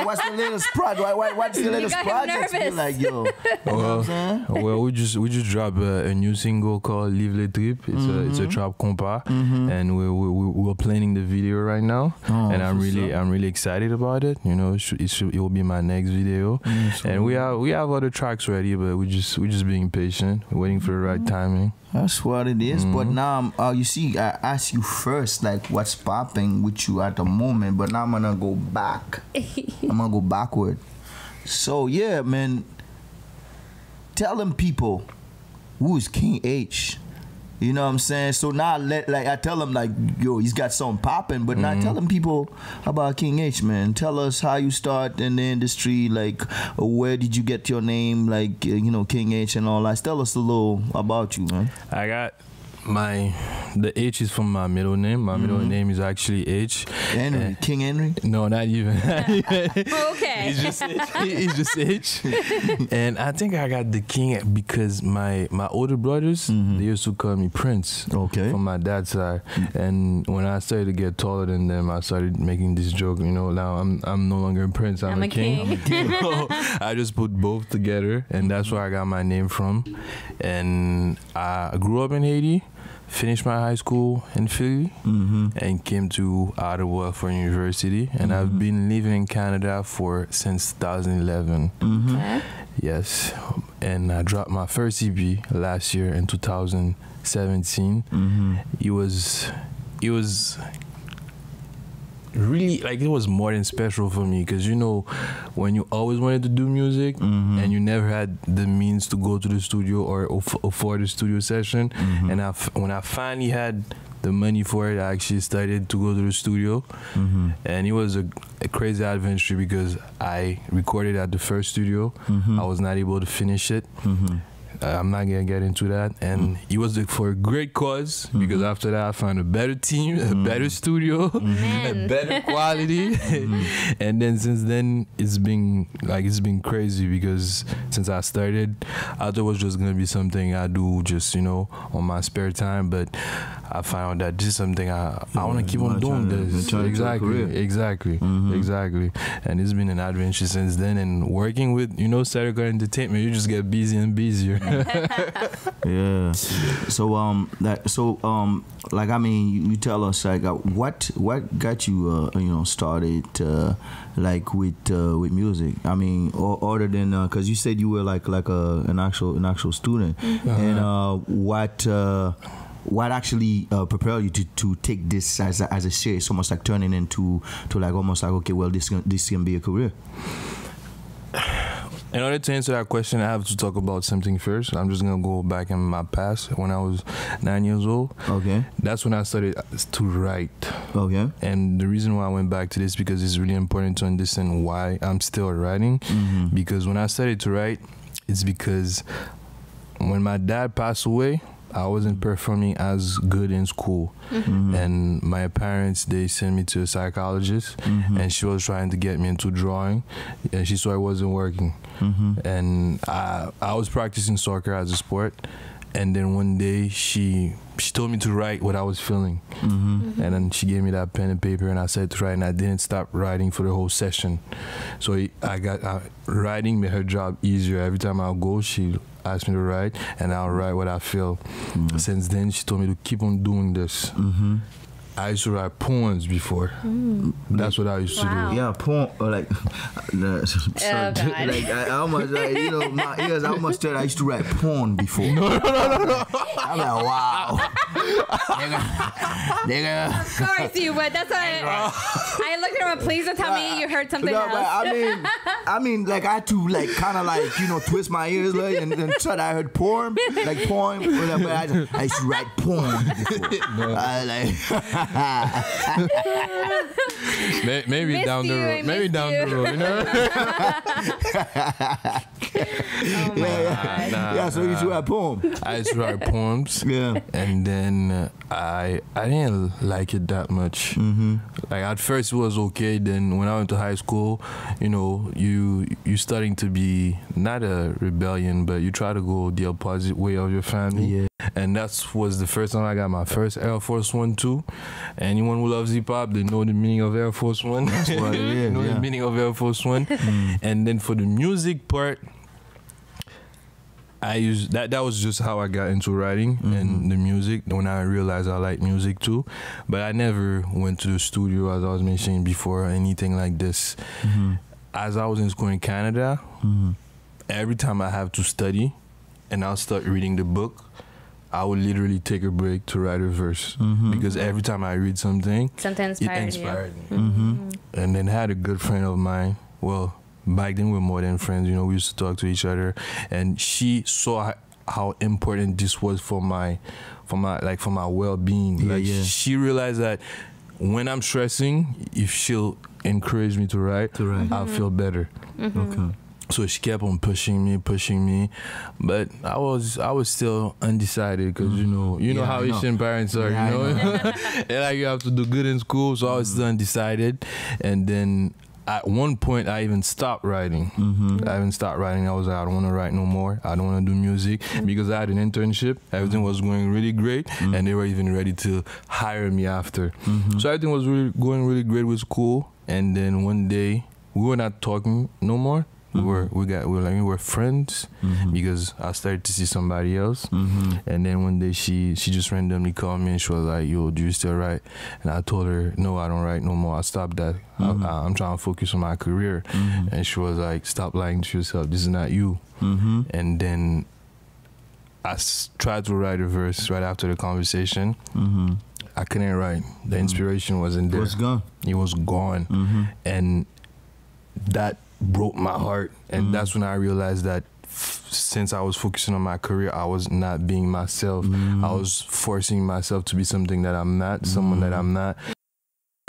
What's the latest project? What's the latest project? Be like, yo. Well, we just dropped a new single called Live le Trip. It's a trap Kompa, and we're planning the video right now, and I'm really excited about it. You know, it will be my next video, and we have other tracks ready, but we just being patient, waiting for the right timing. That's what it is. But now, you see, I asked you first, like, what's popping with you at the moment. But now I'm gonna go back. I'm gonna go backward. So yeah, man. Tell them people who's King H. You know what I'm saying? So now, I tell them, like, yo, he's got something popping, but now tell them people about King H, man. Tell us how you start in the industry, like, where did you get your name, like, you know, King H and all that. Tell us a little about you, man. I got the H is from my middle name. My middle name is actually H. Henry, King Henry? No, not even. Okay. It's just H. It's just H. And I think I got the King because my older brothers, they used to call me Prince. Okay. From my dad's side. And when I started to get taller than them, I started making this joke, you know, now I'm no longer a Prince, I'm a king. So I just put both together, and that's where I got my name from. And I grew up in Haiti, finished my high school in Philly, and came to Ottawa for university, and I've been living in Canada since 2011. Yes, and I dropped my first EP last year in 2017. It was really, like, it was more than special for me, because, you know, when you always wanted to do music and you never had the means to go to the studio or afford a studio session, and when I finally had the money for it, I actually started to go to the studio, and it was a crazy adventure, because I recorded at the first studio. I was not able to finish it. I'm not gonna get into that, and it was for a great cause, because after that I found a better team, a better studio, a better quality, and then since then it's been crazy, because since I started, I thought it was just gonna be something I do just, you know, on my spare time, but I found that this is something I want to keep on doing this. Exactly, and it's been an adventure since then, and working with, you know, Saturday Entertainment, you just get busier and busier. Yeah. So like, I mean, you tell us, like, what got you you know, started like with music? I mean, other than because you said you were like an actual student, and what actually prepared you to take this as a series, almost like turning into like almost like, okay, well, this can be a career? In order to answer that question, I have to talk about something first. I'm just gonna go back in my past when I was 9 years old. Okay. That's when I started to write. Okay. And the reason why I went back to this, because it's really important to understand why I'm still writing. Because when I started to write, it's because when my dad passed away, I wasn't performing as good in school, and my parents, they sent me to a psychologist, and she was trying to get me into drawing, and she saw it wasn't working, and I was practicing soccer as a sport, and then one day she told me to write what I was feeling, and then she gave me that pen and paper, and I said to write, and I didn't stop writing for the whole session. So writing made her job easier. Every time I'll go, she asked me to write, and I'll write what I feel. Since then, she told me to keep on doing this. I used to write poems before. That's what I used to do. Yeah, poem or like. God. Like I almost like my ears. I almost said I used to write porn before. No. I'm like, wow. nigga. Of course you would. That's why I looked at him. Please don't tell me you heard something else. I mean, like I had to like kind of like twist my ears like and then try. I heard porn, like porn. But I used to write porn before. Maybe down the road. Maybe down the road. You know. Yeah. So you used to write poems. I used to write poems. Yeah. And then I didn't like it that much. Like at first it was okay. Then when I went to high school, you starting to be not a rebellion, but you try to go the opposite way of your family. Yeah. And that was the first time I got my first Air Force One too. Anyone who loves hip hop, they know the meaning of Air Force One. That's what it is. Know the meaning of Air Force One. And then for the music part, I used that was just how I got into writing and the music when I realized I like music too. But I never went to the studio, as I was mentioning before, or anything like this. As I was in school in Canada, every time I have to study and I'll start reading the book, I would literally take a break to write a verse because every time I read something, something it inspired me. And then I had a good friend of mine. Well, back then we were more than friends. We used to talk to each other, and she saw how important this was for my well-being. She realized that when I'm stressing, if she'll encourage me to write, I'll feel better. Okay. So she kept on pushing me, but I was still undecided because you know how Asian parents are, and like you have to do good in school, so I was still undecided. And then at one point I even stopped writing. I was like, I don't want to write no more. I don't want to do music because I had an internship. Everything was going really great, and they were even ready to hire me after. So everything was going really great with school. And then one day we were not talking no more. We were friends because I started to see somebody else, and then one day she just randomly called me and she was like, "Yo, do you still write?" And I told her, "No, I don't write no more. I stopped that. I'm trying to focus on my career." And she was like, "Stop lying to yourself. This is not you." And then I tried to write a verse right after the conversation. I couldn't write. The inspiration wasn't there. It was gone. It was gone, and that broke my heart. And that's when I realized that since I was focusing on my career, I was not being myself. I was forcing myself to be something that I'm not, someone that I'm not.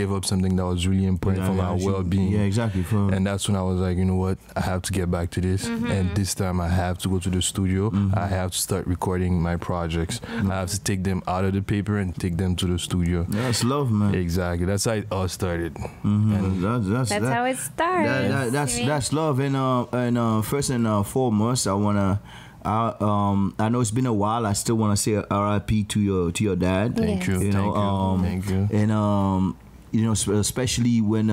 Gave up something that was really important for my well-being. Yeah, exactly. And that's when I was like, you know what, I have to get back to this. And this time I have to go to the studio. I have to start recording my projects. I have to take them out of the paper and take them to the studio. That's love, man. Exactly. That's how it all started. And that's how it starts. That's love. And first and foremost, I wanna. I know it's been a while. I still want to say R.I.P. to your dad. Thank you. Thank you. And especially when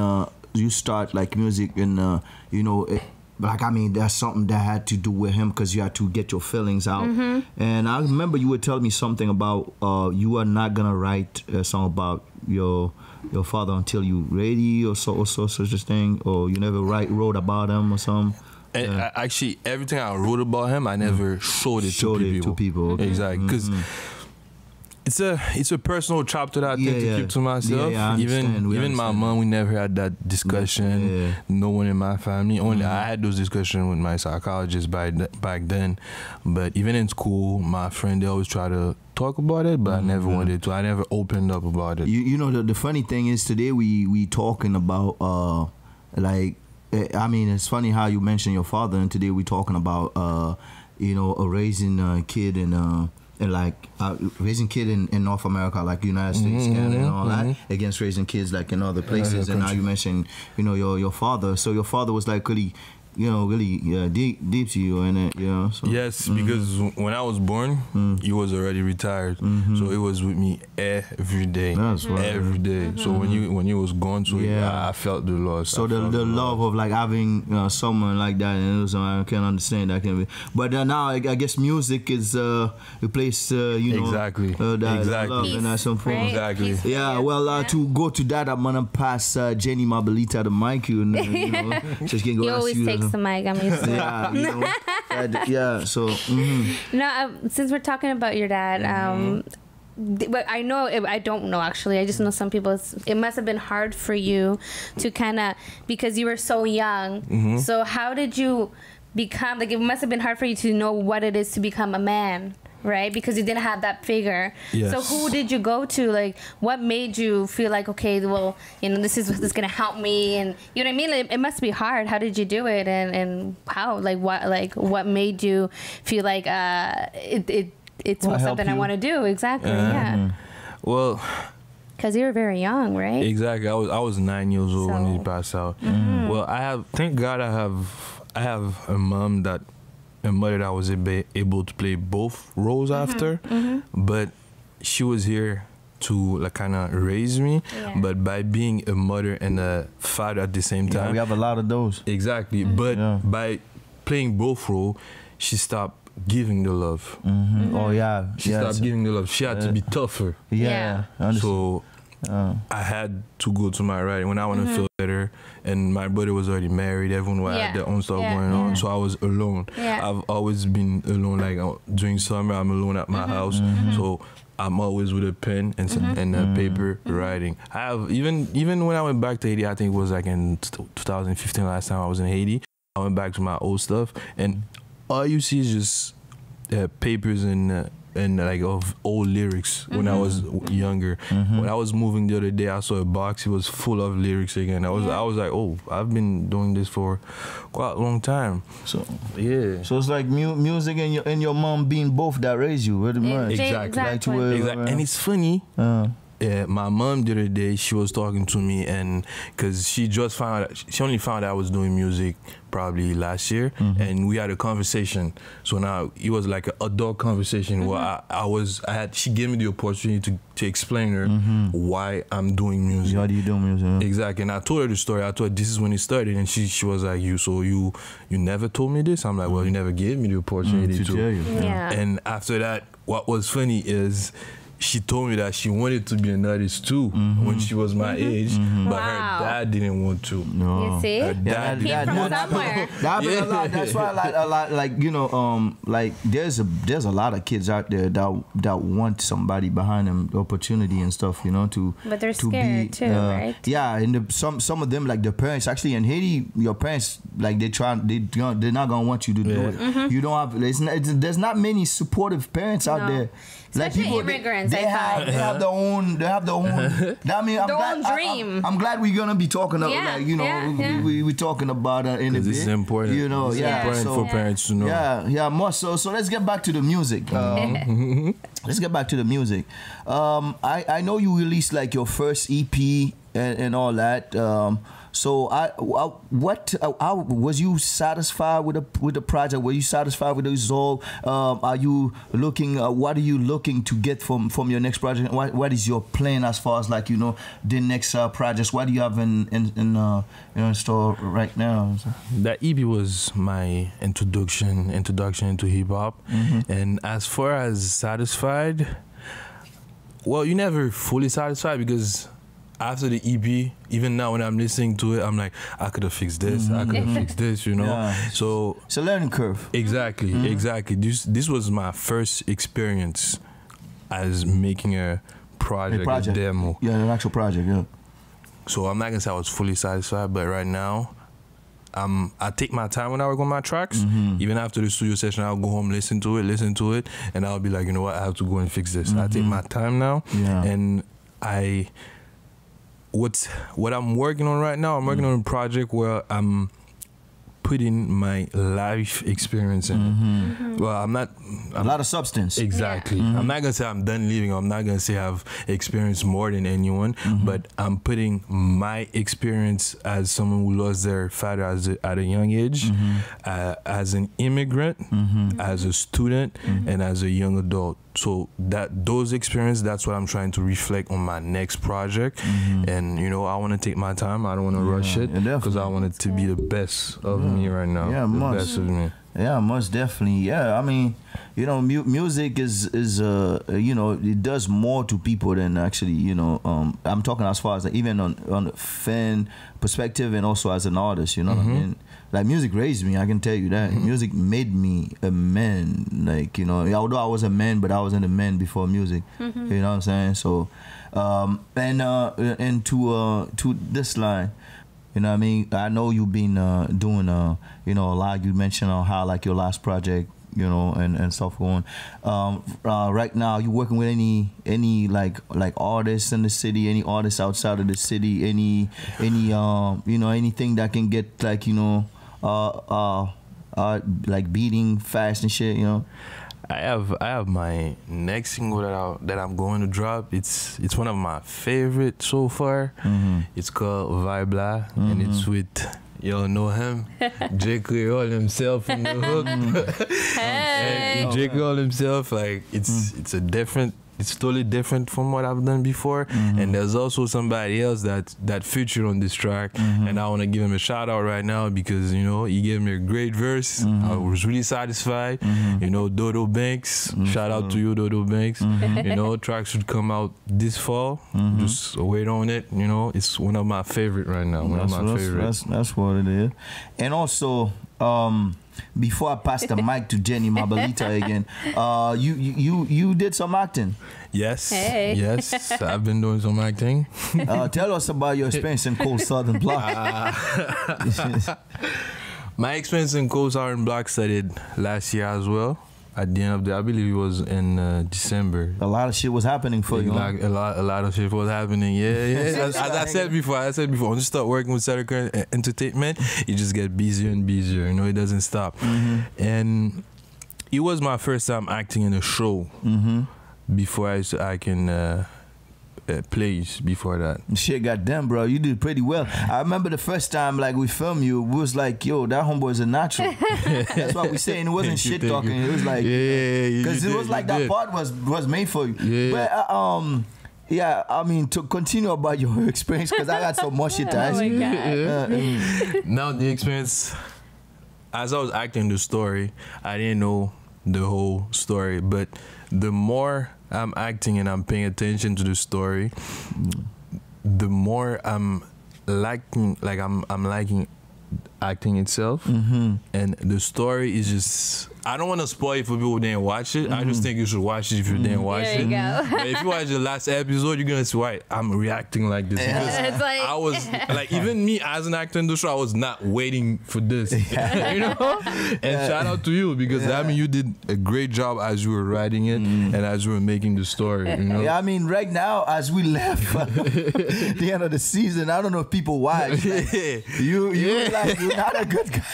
you start like music and that's something that had to do with him because you had to get your feelings out. And I remember you would tell me something about you are not gonna write a song about your father until you ready or such a thing, or you never wrote about him or something. And actually, everything I wrote about him, I never showed it to people. Okay. Exactly, because it's a personal chapter that I tend to keep to myself. Even my mom, we never had that discussion. No one in my family. Only I had those discussions with my psychologist back then. But even in school, my friend, they always try to talk about it, but I never wanted to. I never opened up about it. You know, the funny thing is today we talking about it's funny how you mentioned your father, and today we're talking about raising a kid and raising kid in North America, like United States, Canada, and all that, against raising kids like in other places. And now you mentioned, your father. So your father was like really really deep to you, and so. Yes, because when I was born, he was already retired, so it was with me every day. That's right. Every day. So when he was gone, so I felt the loss. So the love of like having someone like that, and I can understand that can be. But now I guess music is a place exactly that love and that's some form. Exactly. Yeah. Well, to go to that, I'm gonna pass Jenny Mabelita the mic. Just can go. He always takes the mic. I'm used to it. Yeah. So. No, since we're talking about your dad, but I know I don't know actually. I just know some people. It must have been hard for you to kind of because you were so young. So how did you become like? It must have been hard for you to know what it is to become a man. Right, because you didn't have that figure. Yes. So who did you go to? Like, what made you feel like, okay, well, this is gonna help me, and you know what I mean? Like, it must be hard. How did you do it, and how? What made you feel like it's something I want to do? Exactly. Yeah. Well, because you were very young, right? Exactly. I was 9 years old when he passed out. Well, thank God I have a mother that was able to play both roles after, but she was here to like kind of raise me, but by being a mother and a father at the same time. We have a lot of those. Exactly, but by playing both roles, she stopped giving the love. Oh yeah, she stopped giving the love. She had to be tougher. So I had to go to my writing when I want to feel better, and my brother was already married. Everyone had their own stuff going on, so I was alone. I've always been alone. Like during summer, I'm alone at my house, so I'm always with a pen and a paper writing. I have even when I went back to Haiti, I think it was like in 2015 last time I was in Haiti. I went back to my old stuff, and all you see is just papers and like of old lyrics when I was younger. When I was moving the other day, I saw a box. It was full of lyrics again. I was like, oh, I've been doing this for quite a long time. So yeah. So it's like music and your mom being both that raised you, pretty much. Exactly. And it's funny. My mom the other day, she was talking to me, and because she only found out I was doing music probably last year, and we had a conversation. So now it was like an adult conversation where she gave me the opportunity to explain her why I'm doing music. Why do you do music? Exactly. And I told her the story. I told her this is when it started, and she was like, you never told me this? I'm like, well, you never gave me the opportunity to tell you. And after that, what was funny is she told me that she wanted to be an artist too when she was my age, but her dad didn't want to. No. You see? Her dad came from somewhere. That happens a lot. That's why a lot like there's a lot of kids out there that want somebody behind them, the opportunity and stuff, to. But they're scared too, right? Yeah, and some of them, like the parents, actually in Haiti, your parents, like they're not gonna want you to do it. You don't have. There's not many supportive parents out there. Especially like people, immigrants, they have their own. I mean, own dream. I'm glad we're gonna be talking about, we're talking about in a bit. This is important. It's important for parents to know. Yeah, more so. So let's get back to the music. Let's get back to the music. I know you released like your first EP and all that. So how was you satisfied with the project? Were you satisfied with the result? Are you looking? What are you looking to get from your next project? What is your plan as far as like the next projects? What do you have in store right now? That EP was my introduction into hip hop, and as far as satisfied, well, you never fully satisfied because after the EP, even now when I'm listening to it, I'm like, I could have fixed this, I could have fixed this, So it's a learning curve. Exactly. This was my first experience as making a project, a demo. Yeah, an actual project, yeah. So I'm not gonna say I was fully satisfied, but right now, I take my time when I work on my tracks. Even after the studio session, I'll go home, listen to it, and I'll be like, you know what, I have to go and fix this. I take my time now, and what I'm working on right now, I'm working on a project where I'm putting my life experience in it. Well, I'm not. A lot of substance. Exactly. I'm not gonna say I'm done living. I'm not gonna say I've experienced more than anyone. But I'm putting my experience as someone who lost their father at a young age, as an immigrant, as a student, and as a young adult. So those experiences, that's what I'm trying to reflect on my next project. And you know, I want to take my time. I don't want to rush it because I want it to be the best of me right now. Yeah, the best of me. Yeah, most definitely. Yeah, I mean, you know, music is you know, it does more to people than actually, you know, I'm talking as far as even on a fan perspective and also as an artist, you know what I mean? Like, music raised me, I can tell you that. Music made me a man. Like, you know, although I was a man, but I wasn't a man before music. You know what I'm saying? So, and to this line, you know what I mean? I know you've been doing, you know, a lot. You mentioned how, like, your last project, you know, and stuff going. Right now, you working with any like artists in the city, any artists outside of the city, any you know, anything that can get, like, you know, like beating fast and shit, you know? I have my next single that I'm going to drop. It's one of my favorite so far. It's called Vibla, and it's with, y'all know him, J. Creole himself in the hook. And J. Creole himself, like, it's totally different from what I've done before. And there's also somebody else that featured on this track, and I want to give him a shout out right now because, you know, he gave me a great verse. I was really satisfied. You know, Dodo Banks, shout out to you, Dodo Banks. You know, track should come out this fall. Just wait on it. You know, it's one of my favorite right now. One of my favorites. That's what it is. And also, before I pass the mic to Jenny Mabelita again, you did some acting. Yes. Hey. Yes, I've been doing some acting. Tell us about your experience in Cold Southern Block. My experience in Cold Southern Block started last year as well. At the end of I believe it was in December. A lot of shit was happening for you. Like, a lot of shit was happening. Yeah. As I said before, once you start working with Saturday Entertainment, you just get busier and busier. You know, it doesn't stop. And it was my first time acting in a show. Before I used to act in plays before that. Shit, goddamn, bro, you did pretty well. I remember the first time, like, we filmed you, we was like, yo, that homeboy is a natural. That's what we saying. It wasn't shit talking. It was like, because it was like that part was made for you. But yeah, I mean, to continue about your experience, because I got so much shit to ask you. Now the experience, as I was acting the story, I didn't know the whole story, but the more I'm acting and I'm paying attention to the story, the more I'm liking, like I'm liking acting itself, and the story is just, I don't want to spoil it for people who didn't watch it. I just think you should watch it if you didn't watch it. But if you watch the last episode, you're gonna see why I'm reacting like this. Because like, I was like, even me as an actor in the show, I was not waiting for this. You know? And shout out to you, because I mean, you did a great job as you were writing it and as you were making the story. You know? Yeah, I mean, right now, as we left the end of the season, I don't know if people watch. Like, you're not a good guy.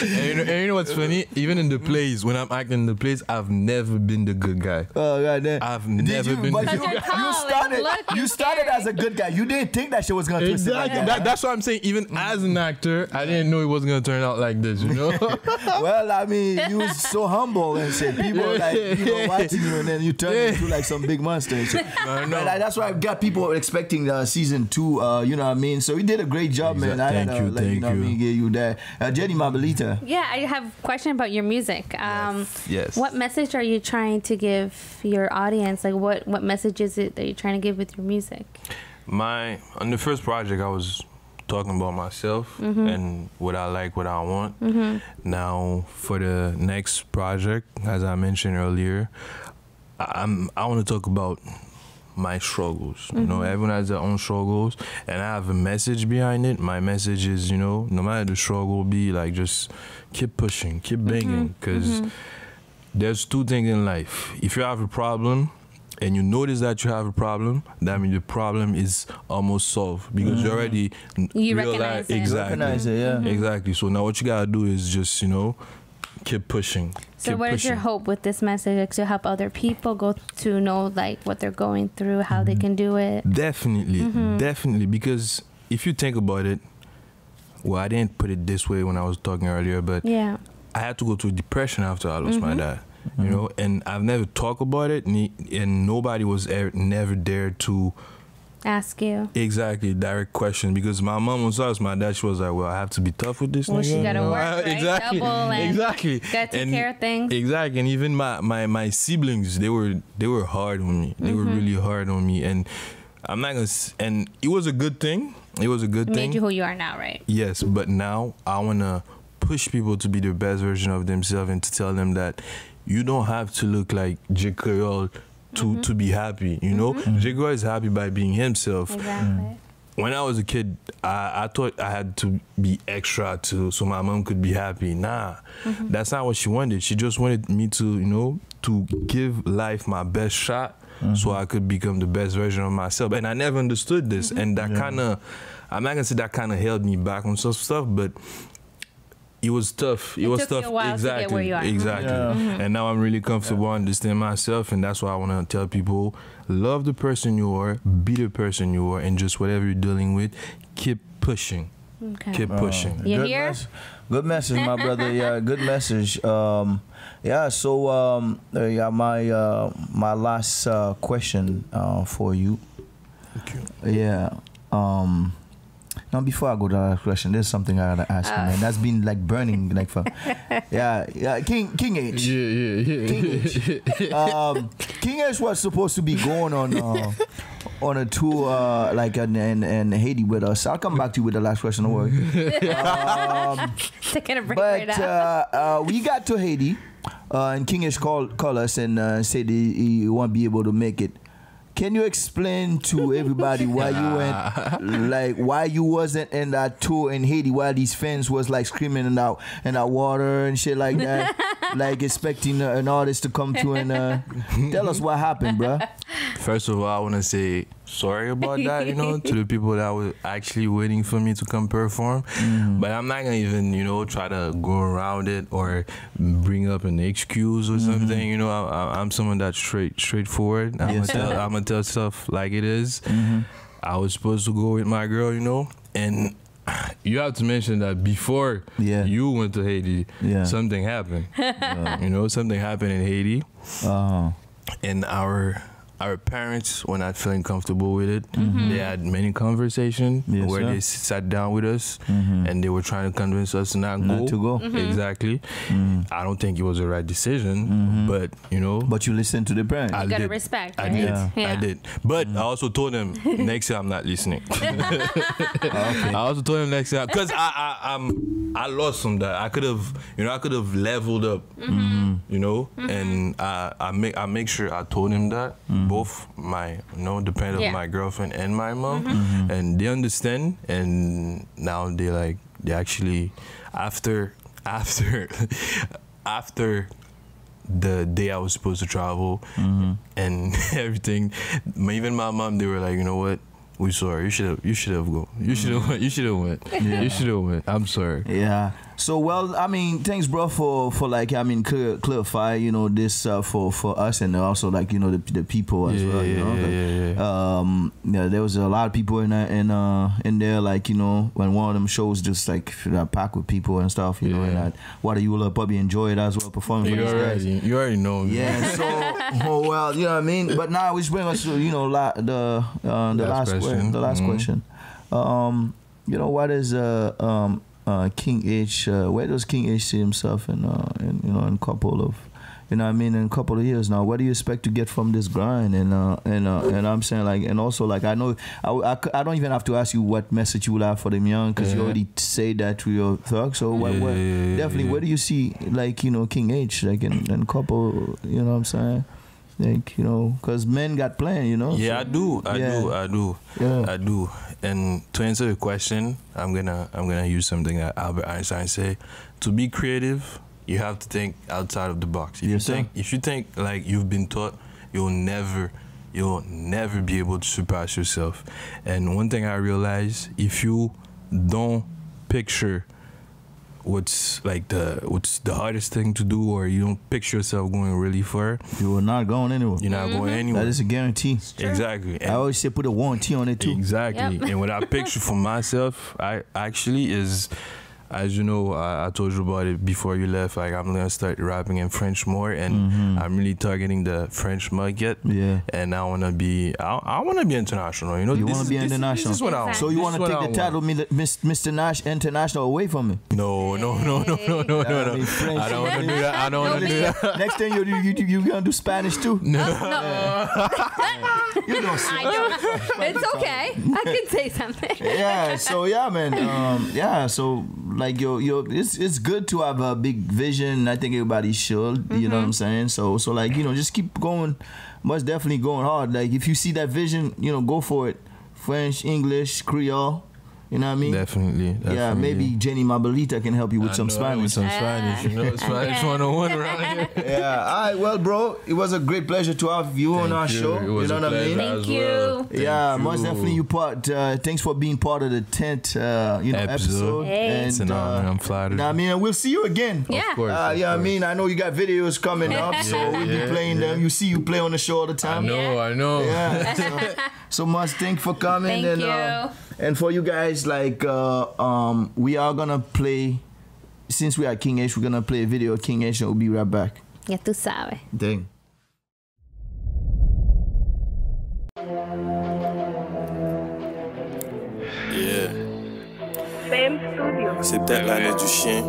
And you know what's funny? Even in the plays, when I'm acting in the plays, I've never been the good guy. Oh, goddamn. I've never been the good guy. You started as a good guy. You didn't think that shit was going to twist it like that. That's what I'm saying. Even as an actor, I didn't know it wasn't going to turn out like this, you know? Well, I mean, you was so humble and shit. People like, you know, watching you, and then you turn into like some big monster and shit. No. But, like, that's why I've got people expecting season 2, you know what I mean? So you did a great job, man. Thank you. You know what I mean? Give you that. Jenny Mabelita. Yeah, I have a question about your music. Yes. What message are you trying to give your audience? Like, what message is it that you're trying to give with your music? On the first project, I was talking about myself and what I like, what I want. Now, for the next project, as I mentioned earlier, I want to talk about my struggles. You know, everyone has their own struggles, and I have a message behind it. My message is, you know, no matter the struggle be, like, just keep pushing, keep banging, because there's two things in life. If you have a problem and you notice that you have a problem, that means the problem is almost solved because you already You recognize it. Exactly. Recognize it, yeah. Exactly. So now what you gotta do is just, keep pushing. So keep what is your pushing. hope with this message? Like, to help other people go to know like what they're going through, how they can do it? Definitely. Because if you think about it, well, I didn't put it this way when I was talking earlier, but Yeah. I had to go through depression after I lost my dad. And I've never talked about it, and nobody was never dared to Ask you. exactly direct question because my mom was us, my dad, she was like, well, I have to be tough with this. Well, nigga. she gotta work, right? Exactly, Double and exactly. gotta take care of things. Exactly, and even my siblings, they were hard on me. They were really hard on me, and I'm not gonna. And it was a good thing. It was a good thing. Made you who you are now, right? Yes, but now I wanna push people to be the best version of themselves and to tell them that you don't have to look like J. Creole to be happy, J. Creole is happy by being himself. Exactly. When I was a kid, I thought I had to be extra so my mom could be happy. Nah, that's not what she wanted. She just wanted me to, to give life my best shot so I could become the best version of myself. And I never understood this. And that kind of, I'm not going to say that kind of held me back on some stuff, but it was tough. It was took you tough. a while to get Exactly. where you are. Exactly. And now I'm really comfortable, understand myself, and that's why I want to tell people: love the person you are, be the person you are, and just whatever you're dealing with, keep pushing. Okay. Keep pushing. You Good hear? Good message, my brother. Yeah, good message. Yeah. So my last question for you. Thank you. Yeah. Now before I go to the last question, there's something I gotta ask you, man. That's been like burning, like for King H. Yeah. King H. King H was supposed to be going on a tour like in Haiti with us. I'll come back to you with the last question. Don't worry. Taking a break right now. We got to Haiti, and King H called us and said he won't be able to make it. Can you explain to everybody why you went, like why you wasn't in that tour in Haiti while these fans was like screaming in that water and shit like that, like expecting an artist to come to and tell us what happened, bruh. First of all, I want to say sorry about that, to the people that were actually waiting for me to come perform. But I'm not going to even, try to go around it or bring up an excuse or something. I'm someone that's straightforward. I'm going to tell stuff like it is. I was supposed to go with my girl, and you have to mention that before you went to Haiti, something happened. Something happened in Haiti. And our parents were not feeling comfortable with it. They had many conversations where they sat down with us and they were trying to convince us not to go. Exactly. I don't think it was the right decision, but But you listened to the parents. You gotta respect, right? I did. But I also told them next year I'm not listening. I also told them next year because I lost some that I could have leveled up, and I make sure I told him that. Both my the parent of my girlfriend and my mom, and they understand, and now they actually after the day I was supposed to travel and everything, even my mom, they were like, you know what, we sorry, you should have went. You should have went. I'm sorry. Yeah. So well, I mean, thanks, bro, for clarify, this for us and also the people as well. There was a lot of people in there, when one of them shows just packed with people and stuff, and what you will probably enjoy it as well, performing for these guys. You already know. Yeah. So well, you know what I mean. But now which brings us to the last question. What is King H? Where does King H see himself in a couple of in a couple of years now? What do you expect to get from this grind? And I'm saying and also I know I don't even have to ask you what message you will have for them young because you already say that to your thug. So definitely where do you see King H in a couple? You know what I'm saying? Because men got planned, Yeah, so, I do. And to answer the question, I'm gonna use something that Albert Einstein said: to be creative, you have to think outside of the box. If you think like you've been taught, you'll never you'll never be able to surpass yourself. And one thing I realized, if you don't picture what's the hardest thing to do, or you don't picture yourself going really far, you are not going anywhere. You're not going anywhere. That is a guarantee. Exactly. I always say put a warranty on it too. Exactly. And what I picture for myself, I actually is, as you know, I told you about it before you left, like I'm gonna start rapping in French more, and I'm really targeting the French market. Yeah. And I wanna be international. You know, you wanna be international. This is what I want. So you wanna take the title Mr. Nash International away from me? No. I don't wanna do that. I don't wanna do that. Next thing you gonna do Spanish too? No. You don't say. It's okay. I can say something. Yeah. So yeah, man. So like it's good to have a big vision. I think everybody should. You know what I'm saying? So like, just keep going. Most definitely going hard. Like if you see that vision, go for it. French, English, Creole. You know what I mean? Definitely. Yeah, maybe Jenny Mabelita can help you with some Spanish. With some Spanish. Spanish 101 around here. Yeah. All right. Well, bro, it was a great pleasure to have you on our show. It was you know what I mean? Thank you. Yeah, most definitely. Thanks for being part of the 10th, episode. Hey. It's an honor. I'm flattered. I mean, and we'll see you again. Yeah. Of course. I mean, I know you got videos coming up, so we'll be playing them. You play on the show all the time. I know. Yeah. So much. Thanks for coming. Thank you. And for you guys, like, we are gonna play. Since we are King H, we're gonna play a video of King H, and we'll be right back. Ya tú sabes. Dang. Yeah. C'est peut-être l'année du chien,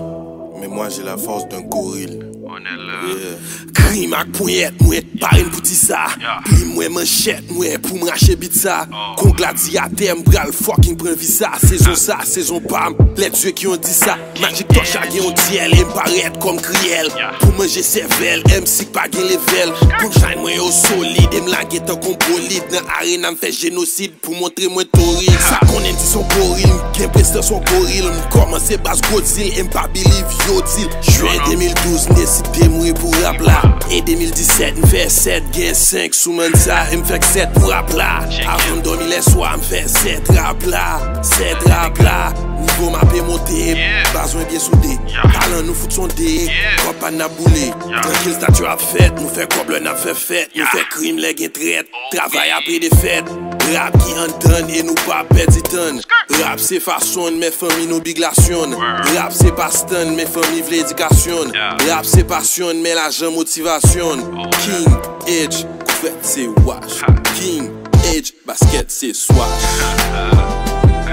mais moi j'ai la force d'un gorille. On est là. Yeah. Crime ak pouyette, mouette, par une bouti ça. Pli mouette manchette, mouette pour m'racher bit ça. Kon gladiateur, m'bral fucking prend visa. Saison ça, saison pam, les dieux qui ont dit ça. Magic touch à gen on diel, et m'paraître comme criel. Pour manger cervelle, MC pas gen level. Punchline moi yo solide, et m'laguer tant qu'on bolide. Dans arène m'fait génocide pour montrer moi torride. Ça konnen dit son gorille, m'gen presteur son gorille. M'commence basse Godzilla, m'pas believe yo deal. Juin 2012, décidé mourir pour rap là. Et 2017, m'fait 7, gen 5 sous manza, m'fait 7 pour rap là. Avant de dormir les soirs, m'fait 7 rap là. 7 rap là. Niveau m'a paix monté, besoin bien soudé. Talent nous fout son dé, Kompa n'a boulé. Tranquille statut a fait, nous fait coble n'a fait fête. Nous fait crime, les gains traite, travail après des fêtes. Rap qui entend et nous pas perdre temps. Rap c'est façon, mais famille nous biglation. Rap c'est pas stun, mais famille v'l'éducation. Rap c'est passion, mais l'argent motivation. King, Edge, couvert c'est wash. King, Edge, basket c'est swash.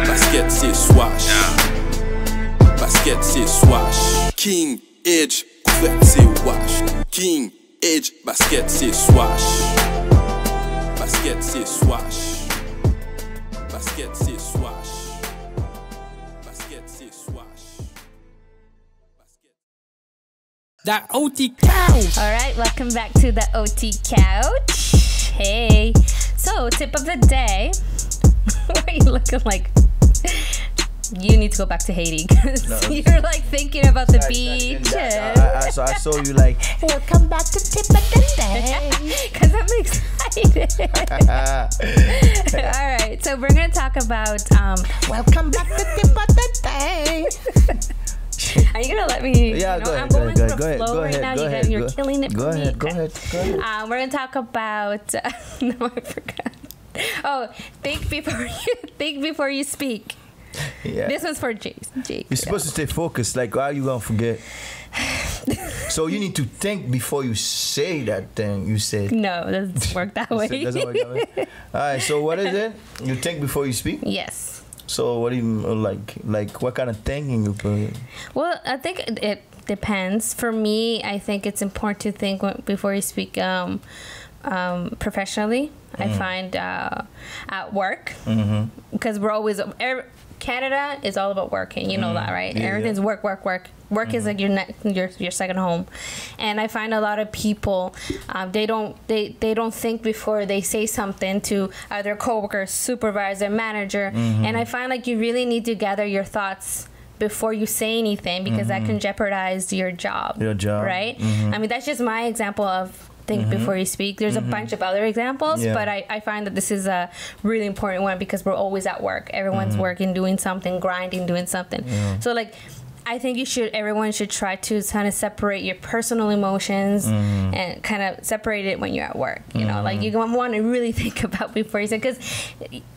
Basket c'est swash. Basket c'est swash. King, Edge, couvert c'est wash. King, Edge, basket c'est swash. Basket c'est swash. Basket c'est swash. Basket c'est swash. That OT couch. All right, welcome back to the OT couch. Hey. So, tip of the day. Why are you looking like you need to go back to Haiti? Because you're like thinking about the beach. So I saw you like, welcome back to tip of the day. Because I'm excited. All right, so we're going to talk about welcome back to tip of the day. Are you gonna let me? Yeah, go ahead. I'm going through the flow Go right ahead. now. Go ahead. You're killing it. Go for me. ahead. Go ahead. We're gonna talk about. No, I forgot. Oh, think before you speak. Yeah. This one's for Jay. You're supposed to stay focused. Like, how are you gonna forget? So you need to think before you say that thing you said. No, it doesn't work that way. It doesn't work that way. All right. So what is it? You think before you speak? Yes. So what do you like? What kind of thinking you put? Well, I think it depends. For me, I think it's important to think before you speak professionally. I find at work, because we're always Canada is all about working. You know that, right? Yeah, Everything's work. Work is like your second home, and I find a lot of people they don't think before they say something to either coworker, supervisor, manager, and I find like you really need to gather your thoughts before you say anything, because that can jeopardize your job. Right? I mean, that's just my example of think before you speak. There's a bunch of other examples, but I find that this is a really important one because we're always at work. Everyone's working, doing something, grinding, doing something. So like, I think everyone should try to kind of separate your personal emotions and kind of separate it when you're at work. You know, like you want to really think about before you say, because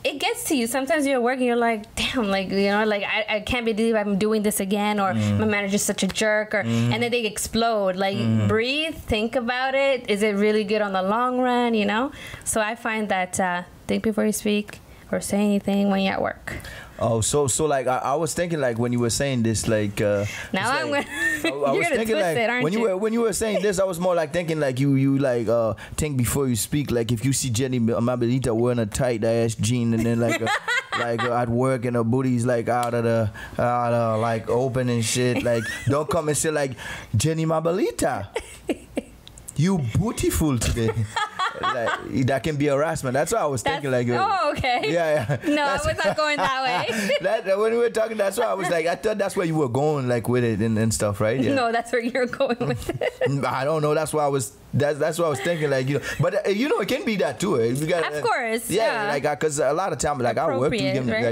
it gets to you. Sometimes you're at work and you're like, damn, like, you know, like I can't believe I'm doing this again, or my manager's such a jerk, or and then they explode. Like, breathe, think about it. Is it really good on the long run? You know. So I find that think before you speak or say anything when you're at work. Oh, so like I was thinking, like, when you were saying this, like now I'm gonna I was thinking, like, it, when you were saying this, I was more like thinking, like, you like think before you speak. Like, if you see Jenny Mabelita wearing a tight ass jean and then like like at work and her booty's like out of like open and shit, like, don't come and say like, Jenny Mabelita, you beautiful today. Like, that can be harassment. That's what I was thinking. Like, oh, okay. Yeah. No, I was not going that way. When we were talking, that's why I was like, I thought that's where you were going, like, with it and stuff, right? Yeah. No, that's where you're going with it. I don't know. That's why I was. That's what I was thinking. Like, you know, but you know, it can be that too. You gotta, of course. Yeah. Like, because a lot of time, like, I work, like,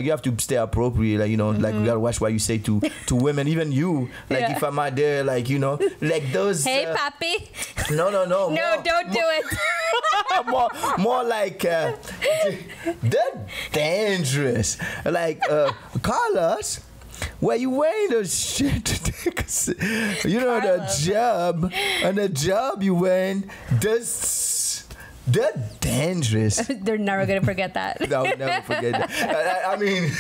you have to stay appropriate. Like, you know, like, you gotta watch what you say to women, even you. Like, if I'm out there, like, you know, like those. Hey, papi. No. No, don't do it. more like they're dangerous. Like, Carlos, where you wearing those shit? You know, the job you wearing, they're dangerous. They're never gonna forget that. No, never forget that. I mean,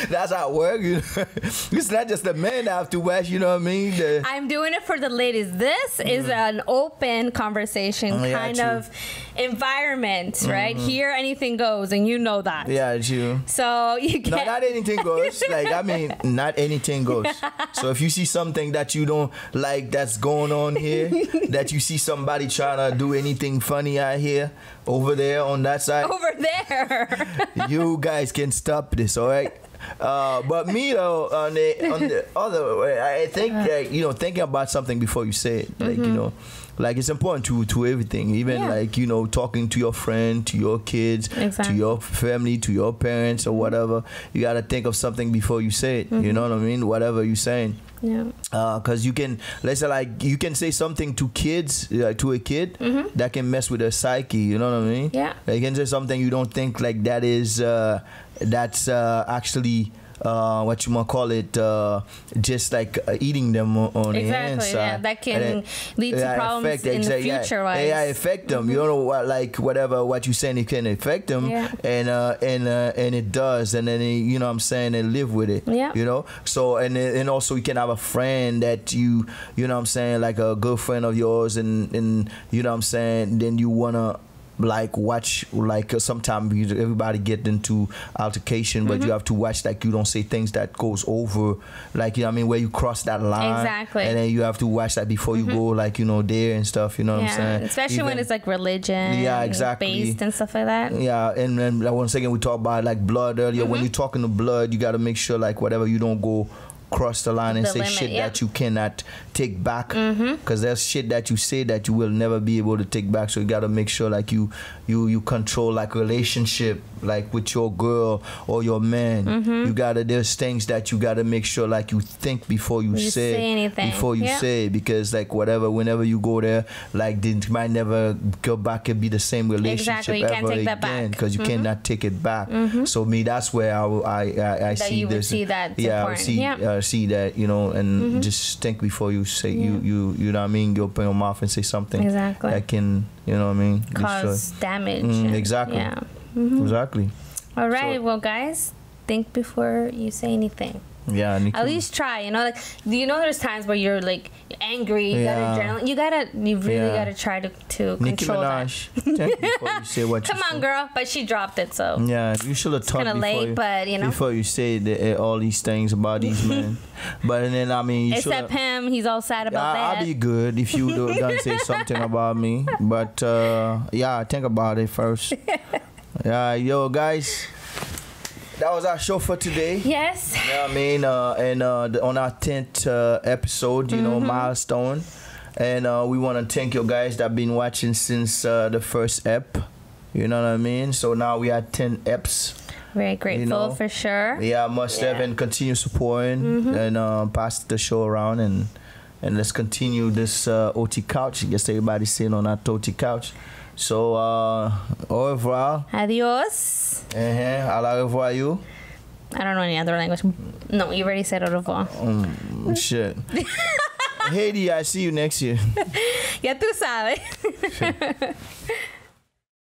that's how it works. You know? It's not just the men that have to watch. You know what I mean? I'm doing it for the ladies. This is an open conversation kind of environment, right? Here, anything goes, and you know that. Yeah, true. So you can't. No, not anything goes. Like, I mean, not anything goes. So if you see something that you don't like that's going on here, that you see somebody trying to do anything funny out here, over there on that side, over there, you guys can stop this, all right? But me though, on the other way, I think that, you know, thinking about something before you say it, like, you know, like, it's important to everything, even like, you know, talking to your friend, to your kids, to your family, to your parents or whatever. You gotta think of something before you say it. You know what I mean? Whatever you're saying. Yeah. Cause you can, let's say, like, you can say something to kids, to a kid, that can mess with their psyche. You know what I mean? Yeah. Like, you can say something you don't think like that is that's actually what you might call it, just like eating them on the inside. Yeah, that can lead to problems in the future. Yeah, affect them. You know what, like, whatever what you saying, it can affect them, and it does, and then you know what I'm saying, and live with it. Yeah. You know, so and also you can have a friend that you know what I'm saying, like a good friend of yours, and you know what I'm saying, then you wanna, like, watch, like, sometimes everybody get into altercation, but you have to watch, like, you don't say things that goes over, like, you know what I mean, where you cross that line. Exactly. And then you have to watch that before you go, like, you know, there and stuff, you know what I'm saying? Especially when it's like religion based and stuff like that. Yeah, and then like, one second we talked about like blood earlier. When you're talking to blood, you got to make sure, like, whatever, you don't go cross the line and say shit that you cannot take back, because there's shit that you say that you will never be able to take back. So you got to make sure, like, you control, like, relationship, like, with your girl or your man. You gotta, there's things that you gotta make sure, like, you think before you say anything, before you say, because, like, whatever, whenever you go there, like, it might never go back and be the same relationship you can't take that again, because you cannot take it back. So me, that's where I see you this. See that. See that, you know, and just think before you say you know what I mean, you open your mouth and say something that can, you know what I mean, cause damage. Exactly. Yeah. Exactly. All right, well, guys, think before you say anything. Yeah, at least try. You know, like, you know, there's times where you're like angry. You you really gotta try to Nicki control Minaj, that. before you say what Come on, girl, but she dropped it, so yeah, you should have thought before late, but you know, before you say all these things about these men. But then, I mean, you except him, he's all sad about that. I'll be good if you don't say something about me. But yeah, think about it first. Yeah, yo, guys. That was our show for today. Yes. Yeah, I mean, and on our 10th episode, you know, milestone. And we want to thank you guys that been watching since the first ep. You know what I mean? So now we had 10 eps. Very grateful for sure. Yeah, must have and continue supporting and pass the show around and let's continue this OT couch. I guess everybody's sitting on that OT couch. So au revoir. Adios. À la revoir you. I don't know any other language. No, you already said au revoir. Shit. Haiti, I see you next year. Ya tú sabes.